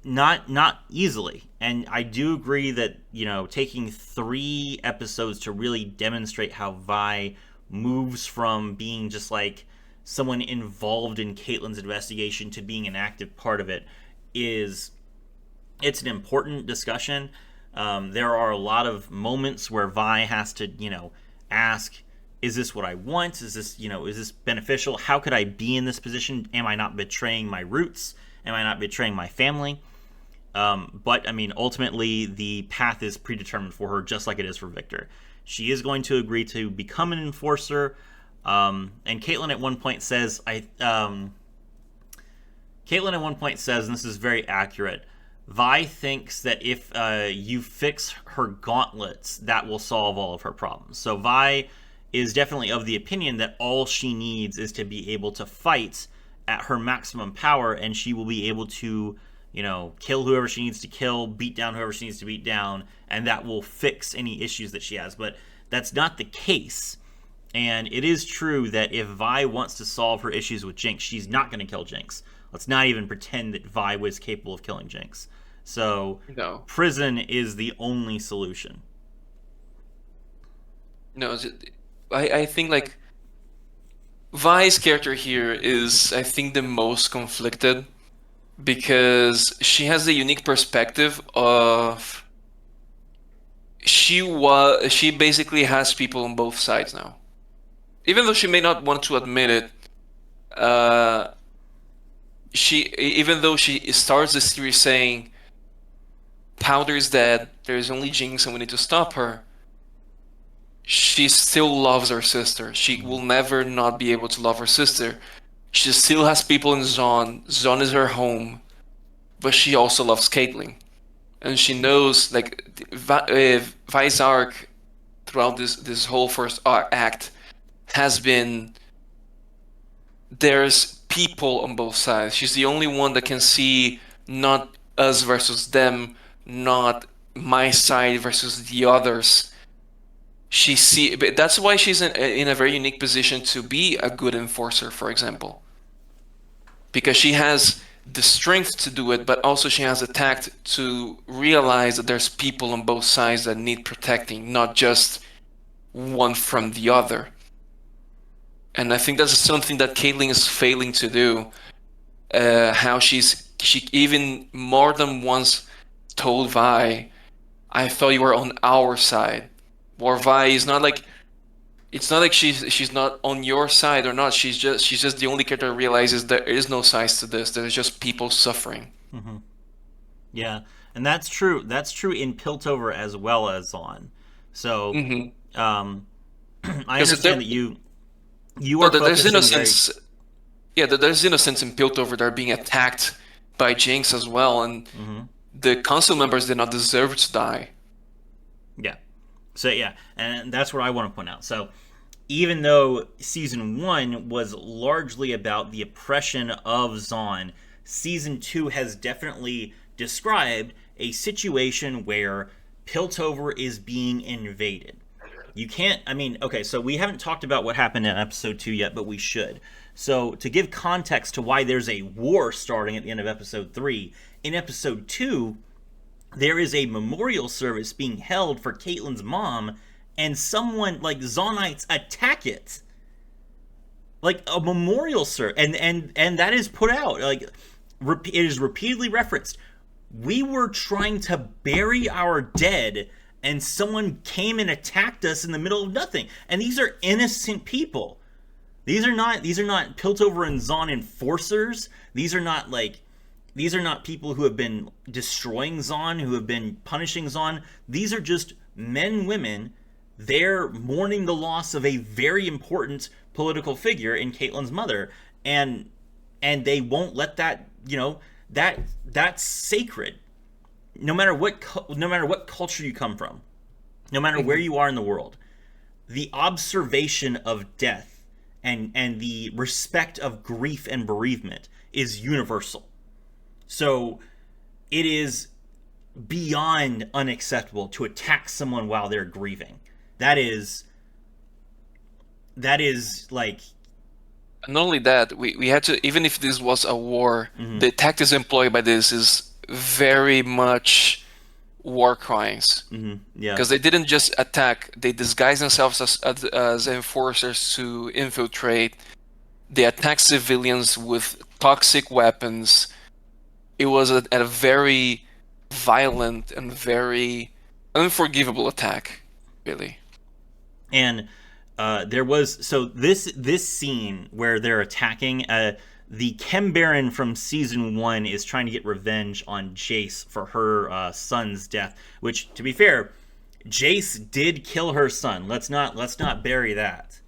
Not easily. And I do agree that, taking 3 episodes to really demonstrate how Vi moves from being just like someone involved in Caitlyn's investigation to being an active part of it it's an important discussion. There are a lot of moments where Vi has to, ask, is this what I want? Is this beneficial? How could I be in this position? Am I not betraying my roots? Am I not betraying my family? But ultimately the path is predetermined for her, just like it is for Victor. She is going to agree to become an enforcer. And Caitlyn at one point says, Caitlyn at one point says, and this is very accurate, Vi thinks that if you fix her gauntlets, that will solve all of her problems. So Vi is definitely of the opinion that all she needs is to be able to fight at her maximum power, and she will be able to, kill whoever she needs to kill, beat down whoever she needs to beat down, and that will fix any issues that she has. But that's not the case. And it is true that if Vi wants to solve her issues with Jinx, she's not going to kill Jinx. Let's not even pretend that Vi was capable of killing Jinx. So, No. prison is the only solution. No, I think like Vi's character here is, I think, the most conflicted because she has the unique perspective of she basically has people on both sides now. Even though she may not want to admit it, even though she starts the series saying Powder is dead, there's only Jinx and we need to stop her, she still loves her sister. She will never not be able to love her sister. She still has people in Zon. Zon is her home, but she also loves Caitlyn, and she knows like Vi's arc throughout this whole first act has been there's people on both sides. She's the only one that can see not us versus them, not my side versus the others. But that's why she's in a very unique position to be a good enforcer, for example, because she has the strength to do it, but also she has the tact to realize that there's people on both sides that need protecting, not just one from the other. And I think that's something that Caitlyn is failing to do. How she even more than once told Vi, "I thought you were on our side." Or Vi is not like, it's not like she's not on your side or not. She's just the only character that realizes there is no sides to this. There's just people suffering. Mm-hmm. Yeah, and that's true. That's true in Piltover as well as Zon. So, I understand that you are there's focusing innocence. Yeah, there's innocence in Piltover. They're being attacked by Jinx as well, and the council members did not deserve to die. Yeah. So yeah, and that's what I want to point out. So even though season 1 was largely about the oppression of Zon, season 2 has definitely described a situation where Piltover is being invaded. You can't, okay, so we haven't talked about what happened in episode 2 yet, but we should. So to give context to why there's a war starting at the end of episode 3, in episode 2, there is a memorial service being held for Caitlyn's mom, and someone, like Zonites, attack it. Like a memorial service, and that is put out. Like, it is repeatedly referenced. We were trying to bury our dead, and someone came and attacked us in the middle of nothing. And these are innocent people. These are not Piltover and Zon enforcers. These are not people who have been destroying Zon, who have been punishing Zon. These are just men, women. They're mourning the loss of a very important political figure in Caitlyn's mother, and they won't let that. That's sacred. No matter what culture you come from, no matter where you are in the world, the observation of death and the respect of grief and bereavement is universal. So it is beyond unacceptable to attack someone while they're grieving. That is like... Not only that, we had to, even if this was a war, the tactics employed by this is very much war crimes. Yeah. Because they didn't just attack, they disguised themselves as enforcers to infiltrate. They attacked civilians with toxic weapons. It was a very violent and very unforgivable attack, really. And there was this scene where they're attacking. The Chem Baron from season 1 is trying to get revenge on Jace for her son's death. Which, to be fair, Jace did kill her son. Let's not bury that.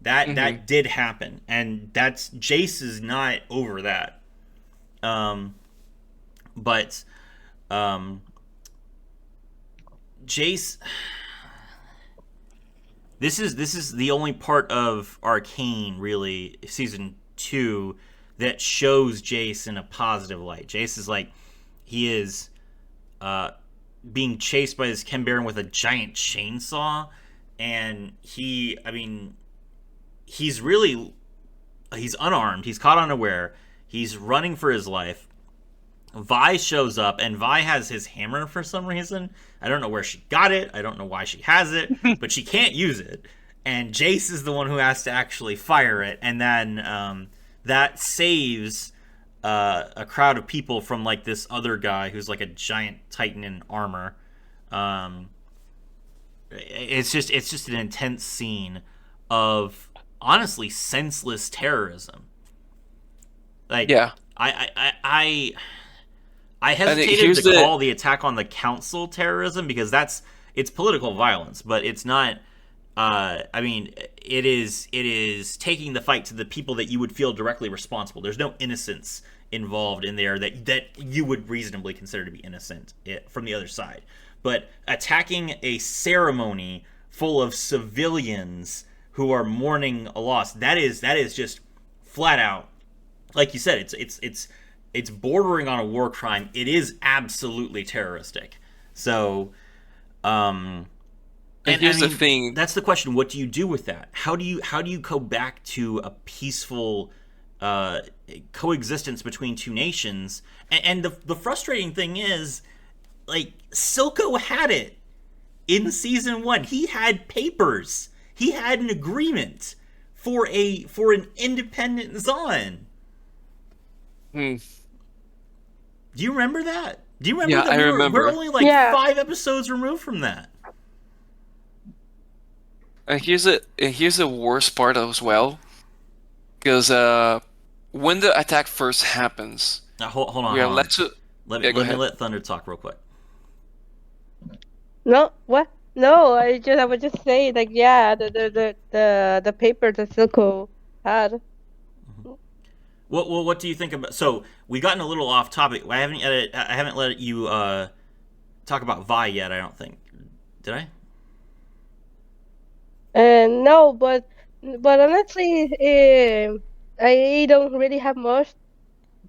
That did happen, and that's Jace is not over that. But Jace, this is the only part of Arcane, really, season 2, that shows Jace in a positive light. Jace is like, he is being chased by this Chimbaran with a giant chainsaw, and he's unarmed, he's caught unaware, he's running for his life. Vi shows up, and Vi has his hammer for some reason. I don't know where she got it. I don't know why she has it, but she can't use it. And Jace is the one who has to actually fire it, and then that saves a crowd of people from like this other guy who's like a giant titan in armor. It's just an intense scene of honestly senseless terrorism. Like, Yeah. I hesitated to call the attack on the council terrorism because it's political violence, but it's not. It is taking the fight to the people that you would feel directly responsible. There's no innocence involved in there that you would reasonably consider to be innocent from the other side. But attacking a ceremony full of civilians who are mourning a loss, that is just flat out, like you said, it's bordering on a war crime. It is absolutely terroristic. So, and here's the thing. That's the question. What do you do with that? How do you go back to a peaceful coexistence between two nations? And the frustrating thing is, like, Silco had it in season 1. He had papers. He had an agreement for an independent Zon. Do you remember that? Do you remember that? I remember. We're only 5 episodes removed from that. And here's the worst part as well, because when the attack first happens, hold on. We are led to. Let me let Thunder talk real quick. No, what? No, I was just saying, like, yeah, the paper that Silco had. What do you think about? So we gotten a little off topic. I haven't let you talk about Vi yet. I don't think. Did I? No, but honestly, I don't really have much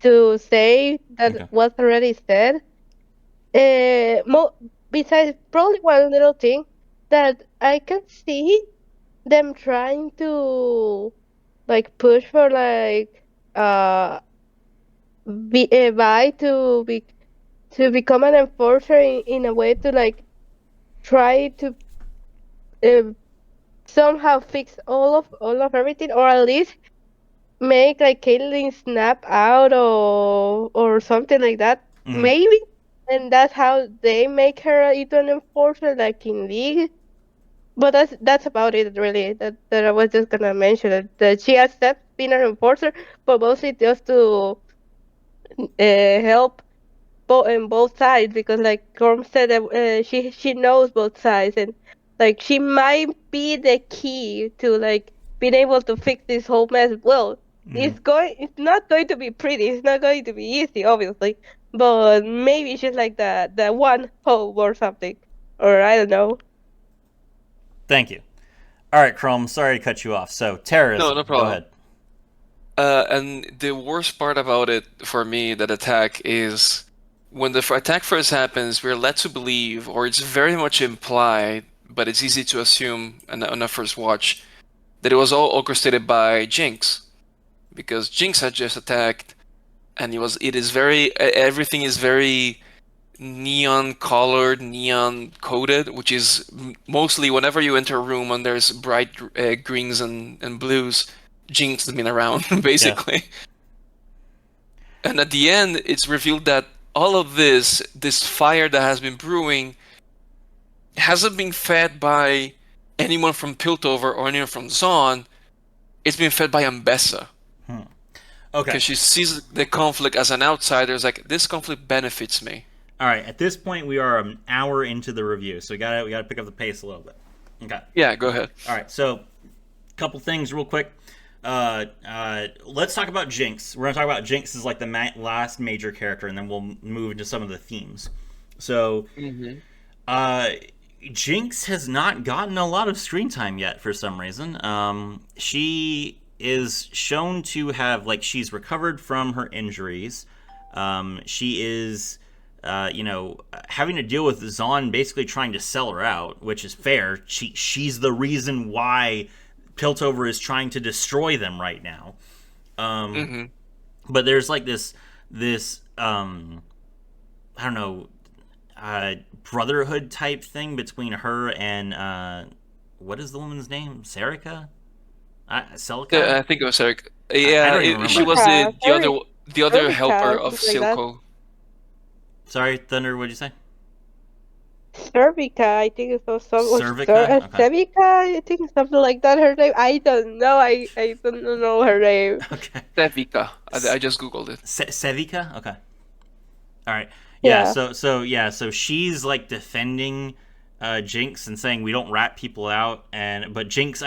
to say that was already said. Besides probably one little thing that I can see them trying to push for Vi to become an enforcer in a way to try to somehow fix all of everything, or at least make Caitlyn snap out or something like that, maybe. And that's how they make her into an enforcer, in League. But that's about it, really. That I was just gonna mention that she accepts being an enforcer, but mostly just to help both sides, because Khrome said that she knows both sides, and she might be the key to being able to fix this whole mess. Well, it's not going to be pretty. It's not going to be easy, obviously. But maybe she's the one hope or something, or I don't know. Thank you. All right, Khrome. Sorry to cut you off. So terrorism. No problem. Go ahead. And the worst part about it for me, that attack, is when the attack first happens, we're led to believe, or it's very much implied, but it's easy to assume on a first watch, that it was all orchestrated by Jinx, because Jinx had just attacked, and everything is very neon colored, neon coded, which is mostly whenever you enter a room and there's bright greens and blues, Jinx has been around, basically. Yeah. And at the end, it's revealed that all of this fire that has been brewing hasn't been fed by anyone from Piltover or anyone from Zaun. It's been fed by Ambessa. Okay. Because she sees the conflict as an outsider. It's like, this conflict benefits me. All right. At this point, we are an hour into the review, so we gotta pick up the pace a little bit. Okay. Yeah, go ahead. All right. So, couple things real quick. Let's talk about Jinx. We're gonna talk about Jinx as like the last major character, and then we'll move into some of the themes. So, Jinx has not gotten a lot of screen time yet for some reason. She is shown to have, like, she's recovered from her injuries. She is, having to deal with Zaun basically trying to sell her out, which is fair. She's the reason why Piltover is trying to destroy them right now. But there's like this I don't know, brotherhood type thing between her and what is the woman's name? Celica? Celica? I think it was Eric. I don't Yeah, even she remember. was the other Cervica, helper of something like that. Silco. Sorry, Thunder, what'd you say? Cervica, I think it was some Cervica? Okay. Cervica, I think something like that. Her name, I don't know. I don't know her name. Okay. Sevika. I just googled it. Sevica? Okay. All right. Yeah. So she's like defending Jinx and saying we don't rat people out, but Jinx,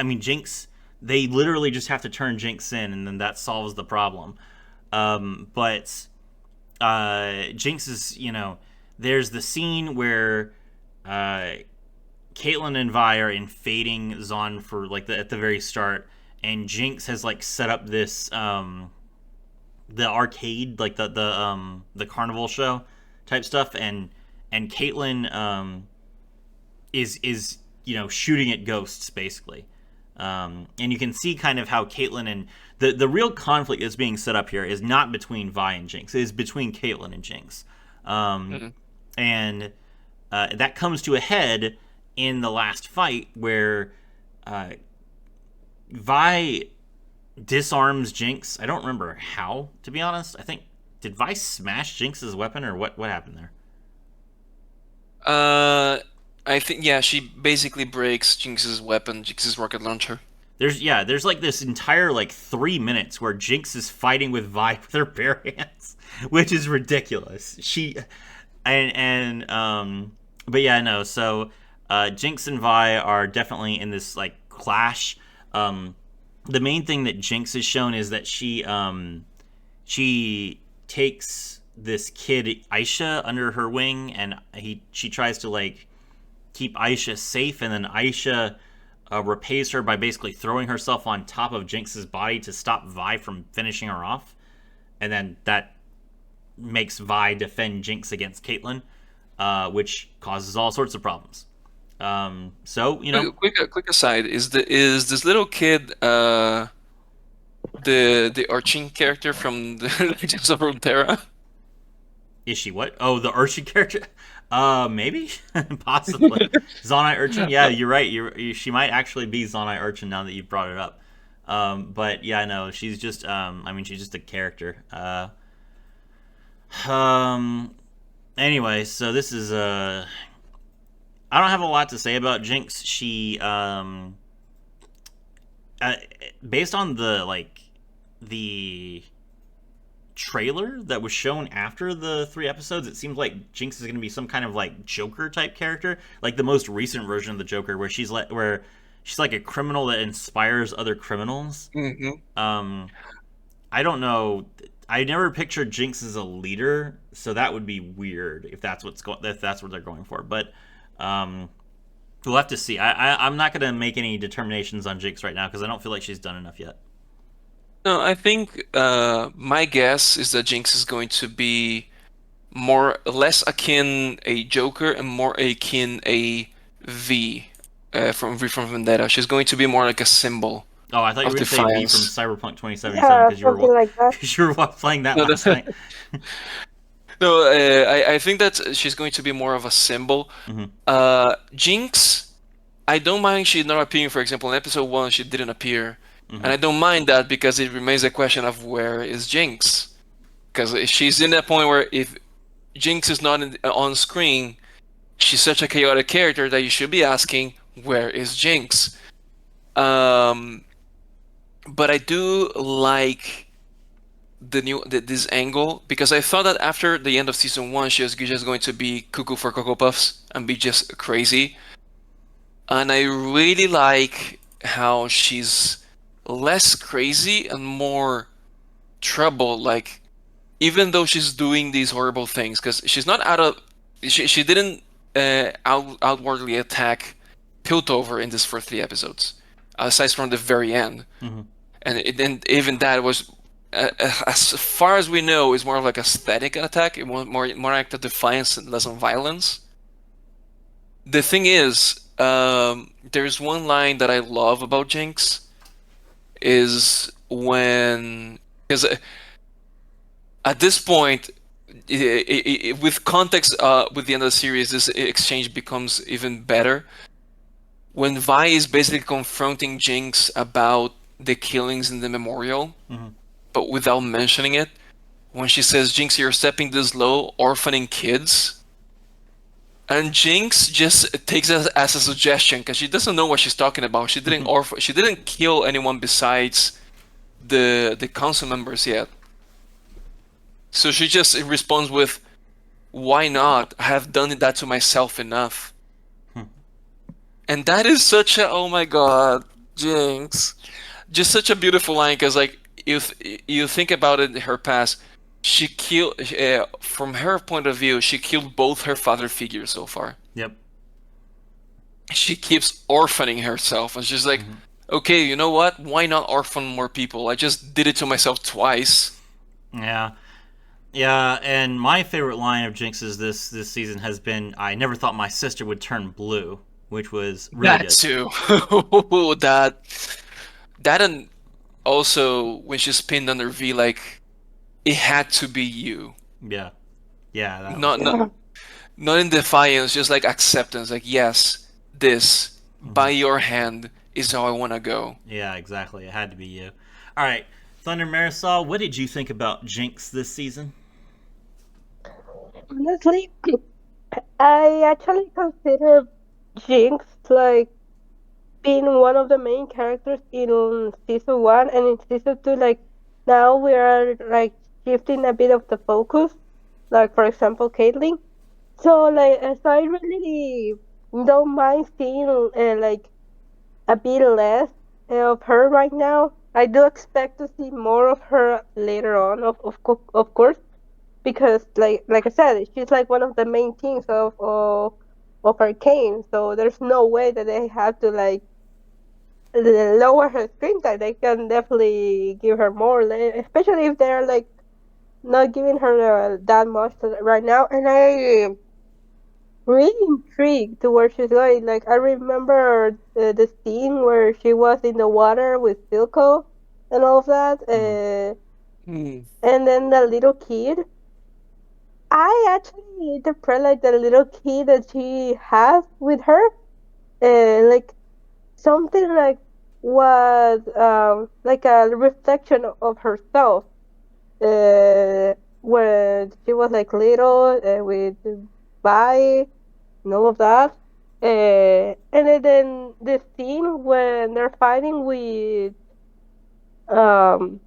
they literally just have to turn Jinx in, and then that solves the problem. But Jinx is, there's the scene where Caitlyn and Vi are invading Zaun for like at the very start, and Jinx has like set up this the arcade, like the carnival show type stuff, and Caitlyn is shooting at ghosts basically, and you can see kind of how Caitlyn and the real conflict that's being set up here is not between Vi and Jinx, it is between Caitlyn and Jinx, and that comes to a head in the last fight where Vi disarms Jinx. I don't remember how, to be honest. I think, did Vi smash Jinx's weapon, or what happened there? I think, yeah, she basically breaks Jinx's weapon, Jinx's rocket launcher. There's like this entire like 3 minutes where Jinx is fighting with Vi with her bare hands, which is ridiculous. But yeah, no. So Jinx and Vi are definitely in this like clash. The main thing that Jinx has shown is that she takes this kid Aisha under her wing, and she tries to like keep Aisha safe, and then Aisha repays her by basically throwing herself on top of Jinx's body to stop Vi from finishing her off, and then that makes Vi defend Jinx against Caitlyn, which causes all sorts of problems. Quick aside, is this little kid the Arcane character from the Legends of Runeterra? Is she what? Oh, the Urchin character? Maybe? Possibly. Zonai Urchin? Yeah, you're right. She might actually be Zonai Urchin now that you've brought it up. But yeah, no, she's just, she's just a character. Anyway, so this is, I don't have a lot to say about Jinx. She, based on the trailer that was shown after the 3 episodes, it seems like Jinx is going to be some kind of like Joker type character, like the most recent version of the Joker, where she's like a criminal that inspires other criminals. I don't know. I never pictured Jinx as a leader, so that would be weird if that's what they're going for. But we'll have to see. I'm not going to make any determinations on Jinx right now because I don't feel like she's done enough yet. No, I think my guess is that Jinx is going to be less akin a Joker and more akin a V from V from Vendetta. She's going to be more like a symbol. Oh, I thought you were going to say V from Cyberpunk 2077 because you were playing that last night. No, I think that she's going to be more of a symbol. Jinx, I don't mind she not appearing. For example, in episode 1, she didn't appear. And I don't mind that because it remains a question of where is Jinx? Because she's in that point where if Jinx is not on screen, she's such a chaotic character that you should be asking, where is Jinx? But I do like this angle because I thought that after the end of season 1, she was just going to be cuckoo for Cocoa Puffs and be just crazy. And I really like how she's less crazy and more trouble. Like, even though she's doing these horrible things, because she's not out of, she didn't outwardly attack Piltover in these first 3 episodes, aside from the very end. Mhm. And even that was, as far as we know, is more of like aesthetic attack. It was more act of defiance and less on violence. The thing is, there's one line that I love about Jinx, is when, because at this point, with context, with the end of the series, this exchange becomes even better. When Vi is basically confronting Jinx about the killings in the memorial, but without mentioning it, when she says, "Jinx, you're stepping this low, orphaning kids," and Jinx just takes it as a suggestion because she doesn't know what she's talking about. She didn't kill anyone besides the council members yet. So she just responds with, "Why not? I have done that to myself enough." And that is such a, oh my god, Jinx. Just such a beautiful line, because like, you think about it in her past, she killed, from her point of view, she killed both her father figures so far. Yep. She keeps orphaning herself, and she's like, okay, you know what? Why not orphan more people? I just did it to myself twice. Yeah. Yeah, and my favorite line of Jinx's this season has been, "I never thought my sister would turn blue," which was really That good. too. that and also when she's pinned under V, like, it had to be you. Yeah. Yeah, that was Not not Yeah. not in defiance, just like acceptance. Like, yes, this by your hand is how I want to go. Yeah, exactly. It had to be you. All right. Thunder Marisol, what did you think about Jinx this season? Honestly, I actually consider Jinx like being one of the main characters in season one, and in season two, like now we are like shifting a bit of the focus. Like for example, Caitlyn. So so I really don't mind seeing like a bit less of her right now. I do expect to see more of her later on, of course, because like I said, she's like one of the main teams of Arcane. So there's no way that they have to like lower her screen time. They can definitely give her more, especially if they're like not giving her that much right now. And I really intrigued to where she's going. Like I remember the scene where she was in the water with Silco and all of that, and then the little kid. I actually interpret like the little kid that she has with her, like something like was like a reflection of herself, when she was like little with Vi and all of that. And then the scene when they're fighting um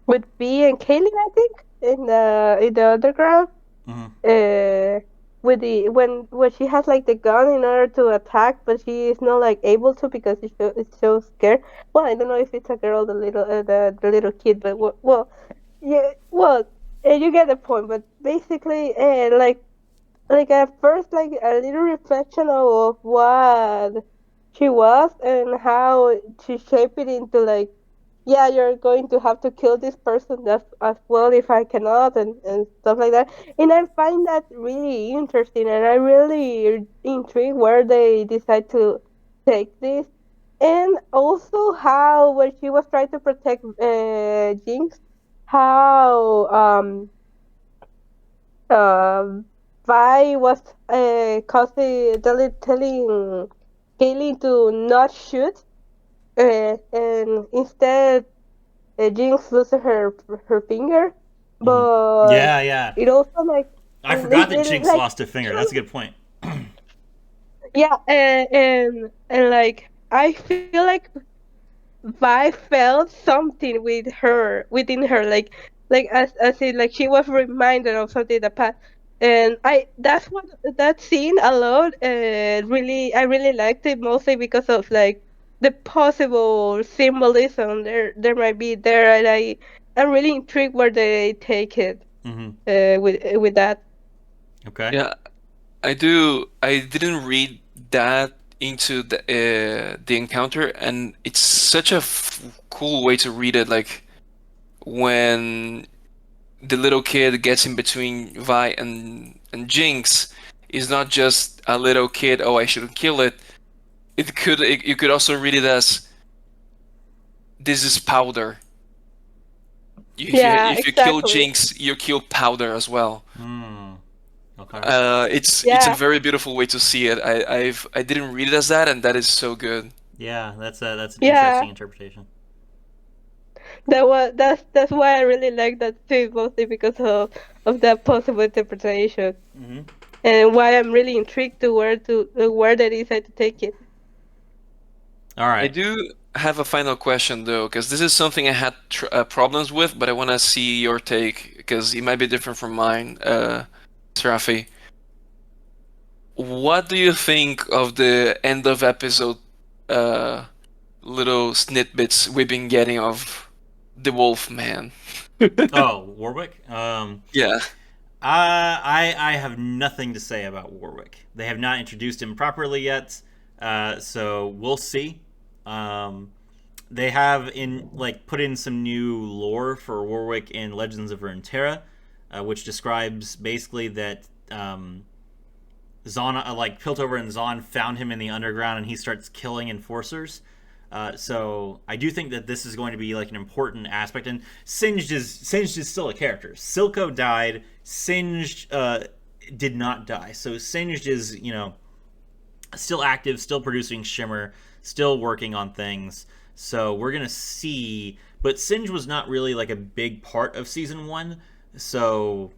with B and Kaylin, I think, in the underground. Mm-hmm. With the when she has like the gun in order to attack, but she is not like able to because it's so scared. Well, I don't know if it's a girl, the little kid, but well, yeah, well, you get the point. But basically, like at first like a little reflection of what she was and how she shaped it into like, yeah, you're going to have to kill this person as well if I cannot, and stuff like that. And I find that really interesting, and I really intrigued where they decide to take this. And also how when she was trying to protect Jinx, how um, Vi was telling Kaylee to not shoot, and instead Jinx loses her finger. But Yeah, yeah. it also like I forgot that it Jinx like lost a finger. That's a good point. yeah, and like I feel like Vi felt something with her within her, like as if like she was reminded of something in the past. And that's what that scene alone really I really liked it, mostly because of like the possible symbolism there might be there, and I'm really intrigued where they take it with that. Okay. Yeah, I do. I didn't read that into the encounter, and it's such a cool way to read it. Like when the little kid gets in between Vi and Jinx, is not just a little kid. Oh, I shouldn't kill it. You could also read it as this is powder. Yeah, If you kill exactly. Jinx, you kill powder as well. Okay. It's a Yeah, very beautiful way to see it. I didn't read it as that, and that is so good. Yeah, that's an yeah. interesting interpretation. That's why I really like that too, mostly because of that possible interpretation, and why I'm really intrigued to where they decide to take it. All I right. do have a final question though, because this is something I had problems with, but I want to see your take because it might be different from mine, Serafi. What do you think of the end of episode uh, little snippets we've been getting of the Wolf Man? Oh, Warwick. Yeah. I have nothing to say about Warwick. They have not introduced him properly yet, so we'll see. Um, they have put in some new lore for Warwick in Legends of Runeterra, which describes basically that Zon, Piltover and Zon found him in the underground, and he starts killing enforcers. So I do think that this is going to be like an important aspect. And Singed is still a character. Silco died. Singed did not die. So Singed is still active, still producing shimmer, still working on things. So we're gonna see. But Singed was not really like a big part of season 1. So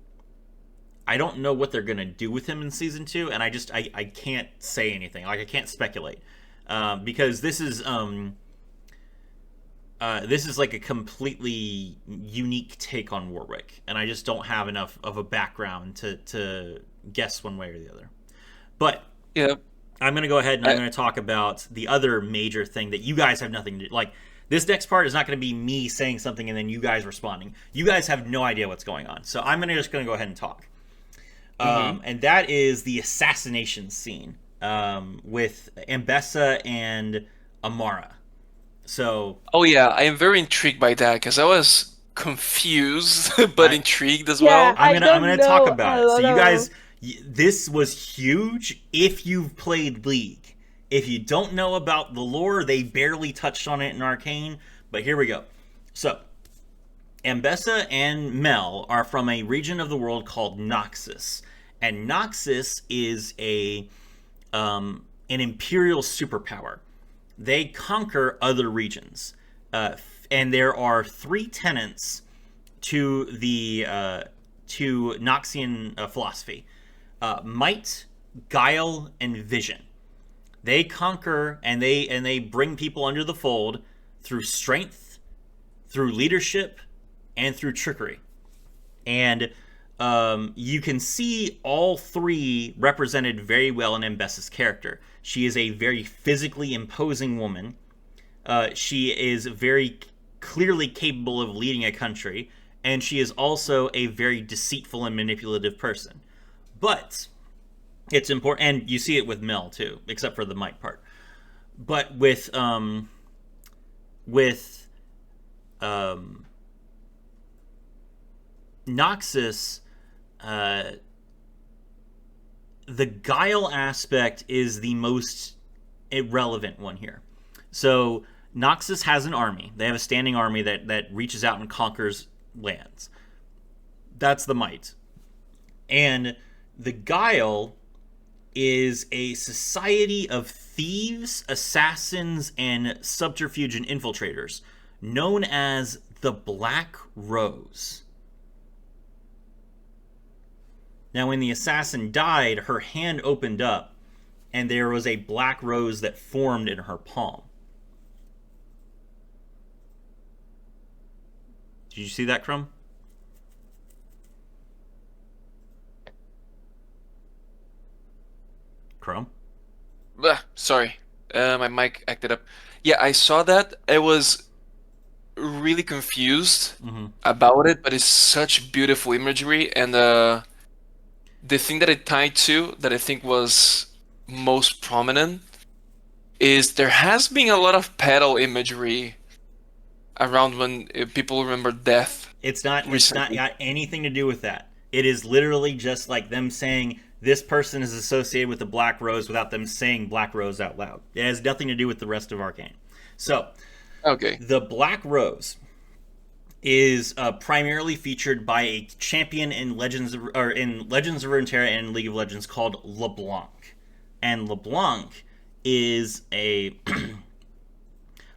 I don't know what they're gonna do with him in season 2, and I can't say anything. Like I can't speculate. Because this is like a completely unique take on Warwick, and I just don't have enough of a background to guess one way or the other. But Yeah. I'm gonna go ahead and I'm I, gonna talk about the other major thing that you guys have nothing to do. Like this next part is not gonna be me saying something and then you guys responding. You guys have no idea what's going on, so I'm just gonna go ahead and talk. And that is the assassination scene with Ambessa and Amara. So oh yeah, I am very intrigued by that because I was confused but I intrigued as Yeah, well. I'm I gonna don't talk know about a it. So lot you of. guys, this was huge if you've played League. If you don't know about the lore, they barely touched on it in Arcane. But here we go. So Ambessa and Mel are from a region of the world called Noxus, and Noxus is an imperial superpower. They conquer other regions, and there are 3 tenets to the to Noxian philosophy: might, guile, and vision. They conquer and they bring people under the fold through strength, through leadership, and through trickery. And you can see all 3 represented very well in Ambessa's character. She is a very physically imposing woman. She is very clearly capable of leading a country, and she is also a very deceitful and manipulative person. But it's important, and you see it with Mel too, except for the might part. But with Noxus, the guile aspect is the most irrelevant one here. So Noxus has an army. They have a standing army that reaches out and conquers lands. That's the might. And the guile is a society of thieves, assassins, and subterfuge and infiltrators known as the Black Rose. Now, when the assassin died, her hand opened up, and there was a black rose that formed in her palm. Did you see that, Khrome? Khrome? Sorry. My mic acted up. Yeah, I saw that. I was really confused about it, but it's such beautiful imagery, and the thing that it tied to that I think was most prominent is there has been a lot of pedal imagery around when people remember death. It's not recently. got anything to do with that. It is literally just like them saying this person is associated with the Black Rose without them saying Black Rose out loud. It has nothing to do with the rest of Arcane. So, Okay. the Black Rose is primarily featured by a champion in Legends of Runeterra and League of Legends called LeBlanc. And LeBlanc is a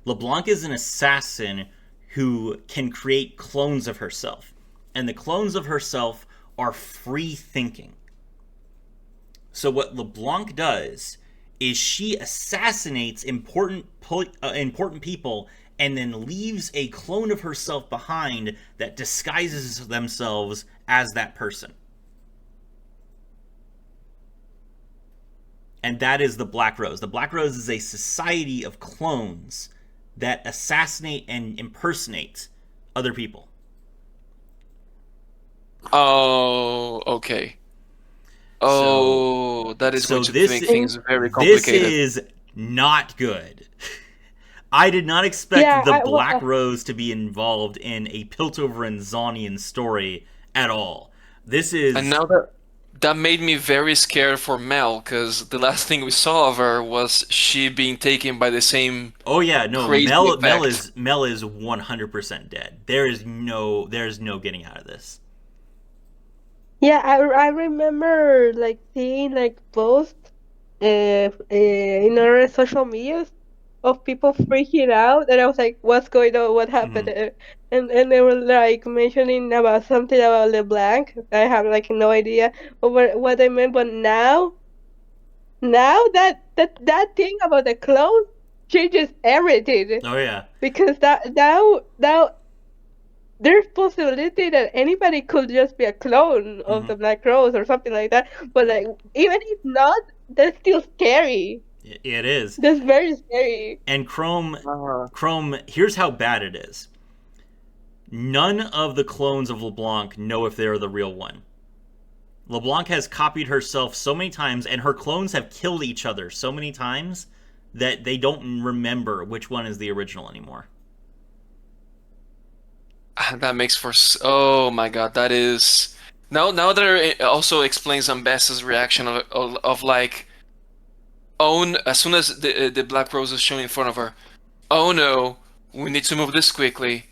LeBlanc is an assassin who can create clones of herself. And the clones of herself are free thinking. So what LeBlanc does is she assassinates important people and then leaves a clone of herself behind that disguises themselves as that person. And that is the Black Rose. The Black Rose is a society of clones that assassinate and impersonate other people. Oh, okay. Oh, that is going to make things very complicated. This is not good. I did not expect the Black Rose to be involved in a Piltover and Zonian story at all. This is... And now that made me very scared for Mel, because the last thing we saw of her was she being taken by the same... Oh yeah, no, crazy Mel effect. is 100% dead. There's no getting out of this. Yeah, I remember like seeing like posts in other social medias of people freaking out, and I was like, "What's going on? What happened?" And they were like mentioning about something about LeBlanc. I have like no idea what they meant, but now that thing about the clone changes everything. Oh yeah, because that now there's possibility that anybody could just be a clone of the Black Rose or something like that. But like, even if not, that's still scary. It is. That's very scary. And Khrome, here's how bad it is. None of the clones of LeBlanc know if they're the real one. LeBlanc has copied herself so many times, and her clones have killed each other so many times that they don't remember which one is the original anymore. That makes for... Oh my god, that is... Now that it also explains Ambessa's reaction of like... as soon as the Black Rose is shown in front of her, oh no, we need to move this quickly.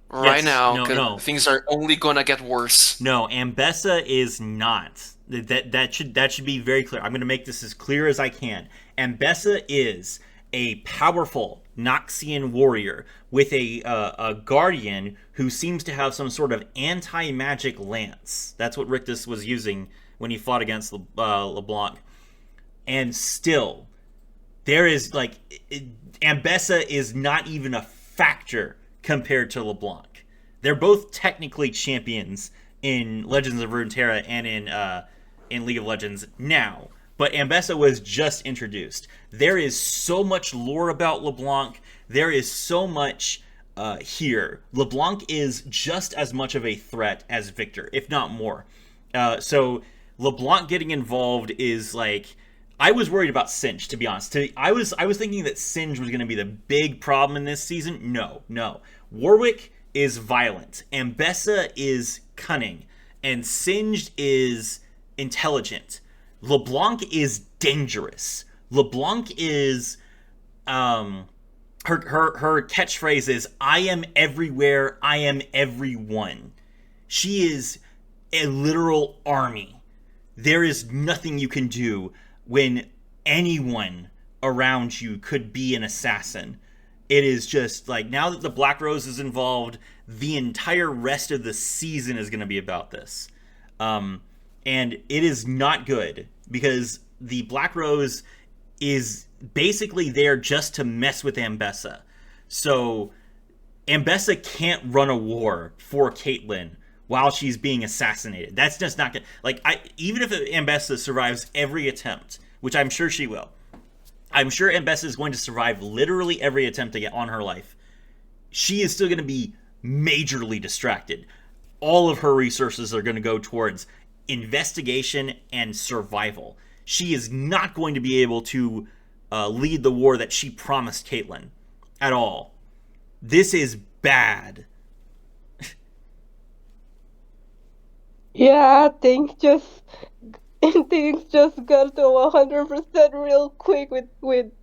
Right now, because things are only gonna get worse. No, Ambessa is not. That should be very clear. I'm gonna make this as clear as I can. Ambessa is a powerful Noxian warrior with a guardian who seems to have some sort of anti-magic lance. That's what Rictus was using when he fought against LeBlanc. And still, there is like... Ambessa is not even a factor compared to LeBlanc. They're both technically champions in Legends of Runeterra and in League of Legends now. But Ambessa was just introduced. There is so much lore about LeBlanc. There is so much here. LeBlanc is just as much of a threat as Victor, if not more. So LeBlanc getting involved is like... I was worried about Singe, to be honest. I was thinking that Singe was going to be the big problem in this season. No. Warwick is violent. Ambessa is cunning. And Singed is intelligent. LeBlanc is dangerous. LeBlanc is... Her catchphrase is, I am everywhere, I am everyone. She is a literal army. There is nothing you can do when anyone around you could be an assassin. It is just like, now that the Black Rose is involved, the entire rest of the season is going to be about this. And it is not good, because the Black Rose is basically there just to mess with Ambessa. So Ambessa can't run a war for Caitlyn while she's being assassinated. That's just not good. Like, even if Ambessa survives every attempt, which I'm sure she will, I'm sure Mbessa is going to survive literally every attempt to get on her life. She is still going to be majorly distracted. All of her resources are going to go towards investigation and survival. She is not going to be able to lead the war that she promised Caitlyn at all. This is bad. Yeah, things just got to 100% real quick with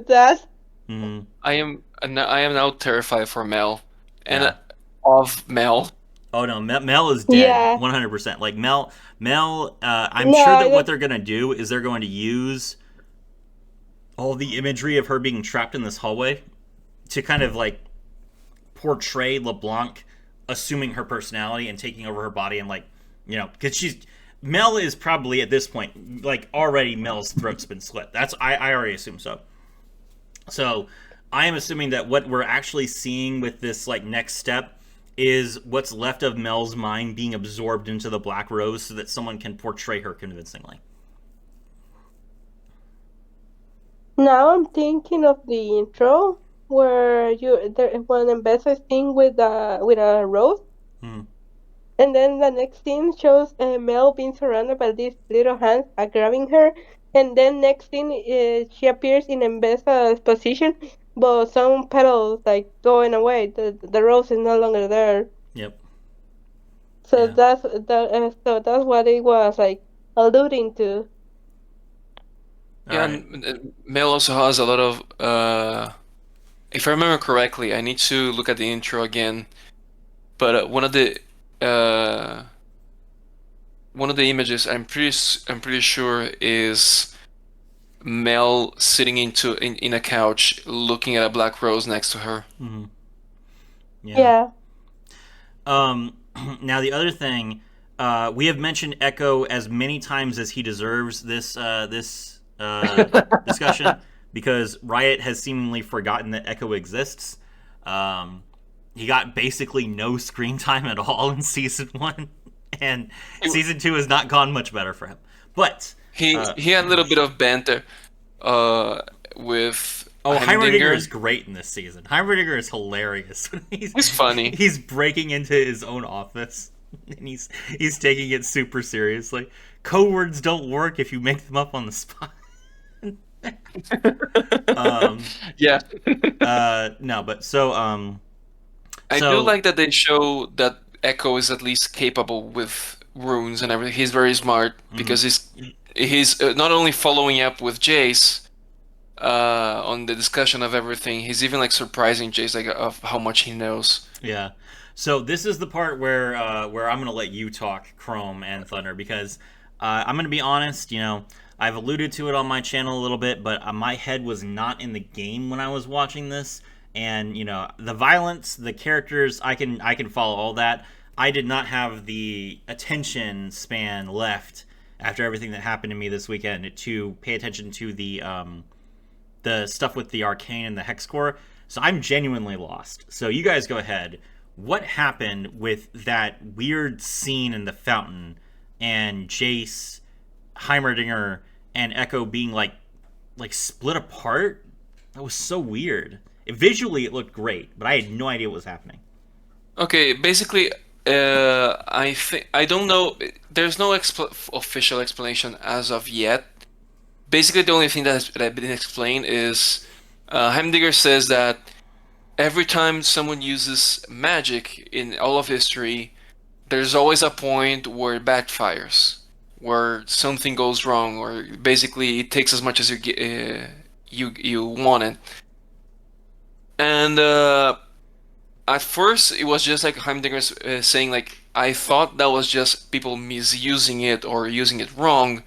that. Mm-hmm. I am now terrified for Mel, and Yeah. of Mel. Oh no, Mel is dead, Yeah. 100%. Like Mel. I'm No, sure I that what don't. they're gonna do is they're going to use all the imagery of her being trapped in this hallway to kind of like portray LeBlanc assuming her personality and taking over her body, and like, you know, because Mel is probably at this point like already Mel's throat's been slit. I already assume so. So I am assuming that what we're actually seeing with this like next step is what's left of Mel's mind being absorbed into the Black Rose so that someone can portray her convincingly. Now I'm thinking of the intro where when Mbessa is sing with a rose, Hmm. and then the next scene shows Mel being surrounded by these little hands grabbing her, and then next scene she appears in Mbessa's position, but some petals like going away. The rose is no longer there. Yep. So Yeah. that's what it was like alluding to. All Yeah, right. and Mel also has a lot of. If I remember correctly, I need to look at the intro again. But uh, one of the images I'm pretty sure is Mel sitting in a couch looking at a black rose next to her. Mm-hmm. Yeah. Yeah. Now the other thing, we have mentioned Echo as many times as he deserves this discussion because Riot has seemingly forgotten that Echo exists. He got basically no screen time at all in season 1, and season 2 has not gone much better for him. But He had a little bit of banter with Heimerdinger is great in this season. Heimerdinger is hilarious. He's funny. He's breaking into his own office and he's taking it super seriously. Code words don't work if you make them up on the spot. Yeah. No, but so I do like that they show that Echo is at least capable with runes and everything. He's very smart because he's not only following up with Jace on the discussion of everything. He's even like surprising Jace like of how much he knows. Yeah. So this is the part where I'm gonna let you talk, Khrome and Thunder, because I'm gonna be honest. You know, I've alluded to it on my channel a little bit, but my head was not in the game when I was watching this, and you know, the violence, the characters, I can follow all that. I did not have the attention span left after everything that happened to me this weekend to pay attention to the stuff with the Arcane and the Hex Core. So I'm genuinely lost. So you guys go ahead. What happened with that weird scene in the fountain and Jace, Heimerdinger, and Echo being like split apart? That was so weird. Visually, it looked great, but I had no idea what was happening. Okay, basically, I don't know. There's no official explanation as of yet. Basically, the only thing that has been explained is Heimdallr says that every time someone uses magic in all of history, there's always a point where it backfires, where something goes wrong, or basically it takes as much as you want it. And at first, it was just like Heimdallr saying, like, I thought that was just people misusing it or using it wrong.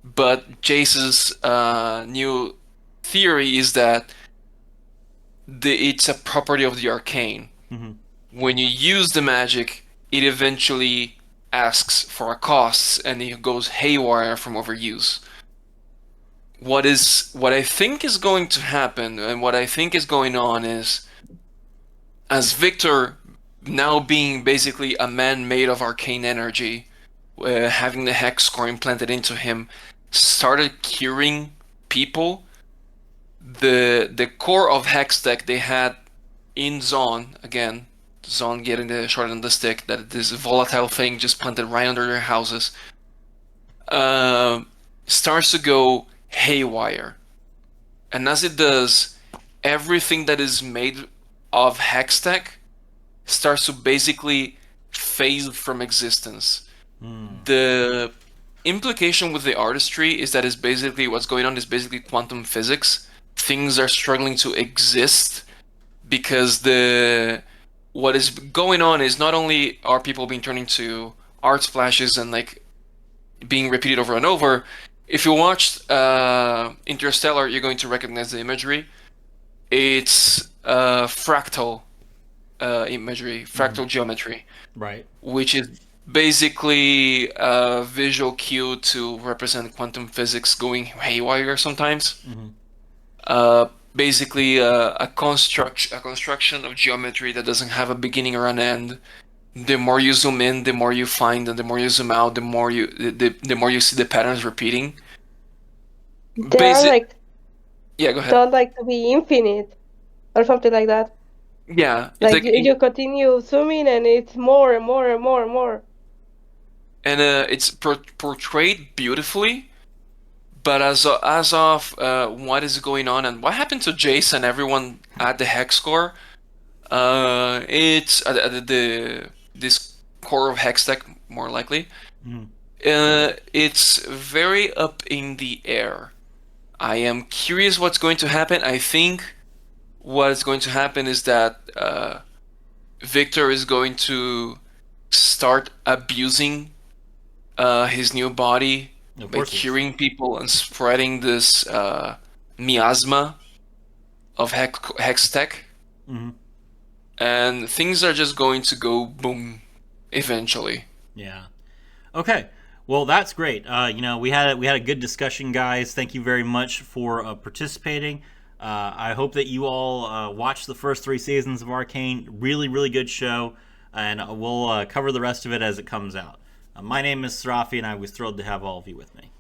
But Jace's new theory is that it's a property of the Arcane. Mm-hmm. When you use the magic, it eventually asks for a cost, and it goes haywire from overuse. What I think is going to happen, and what I think is going on is, as Victor, now being basically a man made of arcane energy, having the hex core implanted into him, started curing people, the core of hex tech they had in Zon, again, Zon getting the short end of the stick, that this volatile thing just planted right under their houses, starts to go haywire. And as it does, everything that is made of hex tech starts to basically fade from existence. The implication with the artistry is that is basically what's going on is basically quantum physics. Things are struggling to exist because what is going on is not only are people being turned into art splashes and like being repeated over and over. If you watched Interstellar, you're going to recognize the imagery. It's fractal imagery, fractal geometry, Right. which is basically a visual cue to represent quantum physics going haywire sometimes. Basically, a construction of geometry that doesn't have a beginning or an end. The more you zoom in, the more you find, and the more you zoom out, the more you see the patterns repeating. They are like Yeah, go ahead. don't like to be infinite or something like that. Yeah, it's Like you continue zooming and it's more and more and more and more. And it's portrayed beautifully. But as of what is going on and what happened to Jace and everyone at the hex core, it's this core of hex tech more likely. It's very up in the air. I am curious what's going to happen. I think what is going to happen is that Victor is going to start abusing his new body by curing people and spreading this miasma of hex tech. And things are just going to go boom eventually. Yeah. Okay. Well, that's great. We had a good discussion, guys. Thank you very much for participating. I hope that you all watch the first 3 seasons of Arcane. Really, really good show, and we'll cover the rest of it as it comes out. My name is Serafi, and I was thrilled to have all of you with me.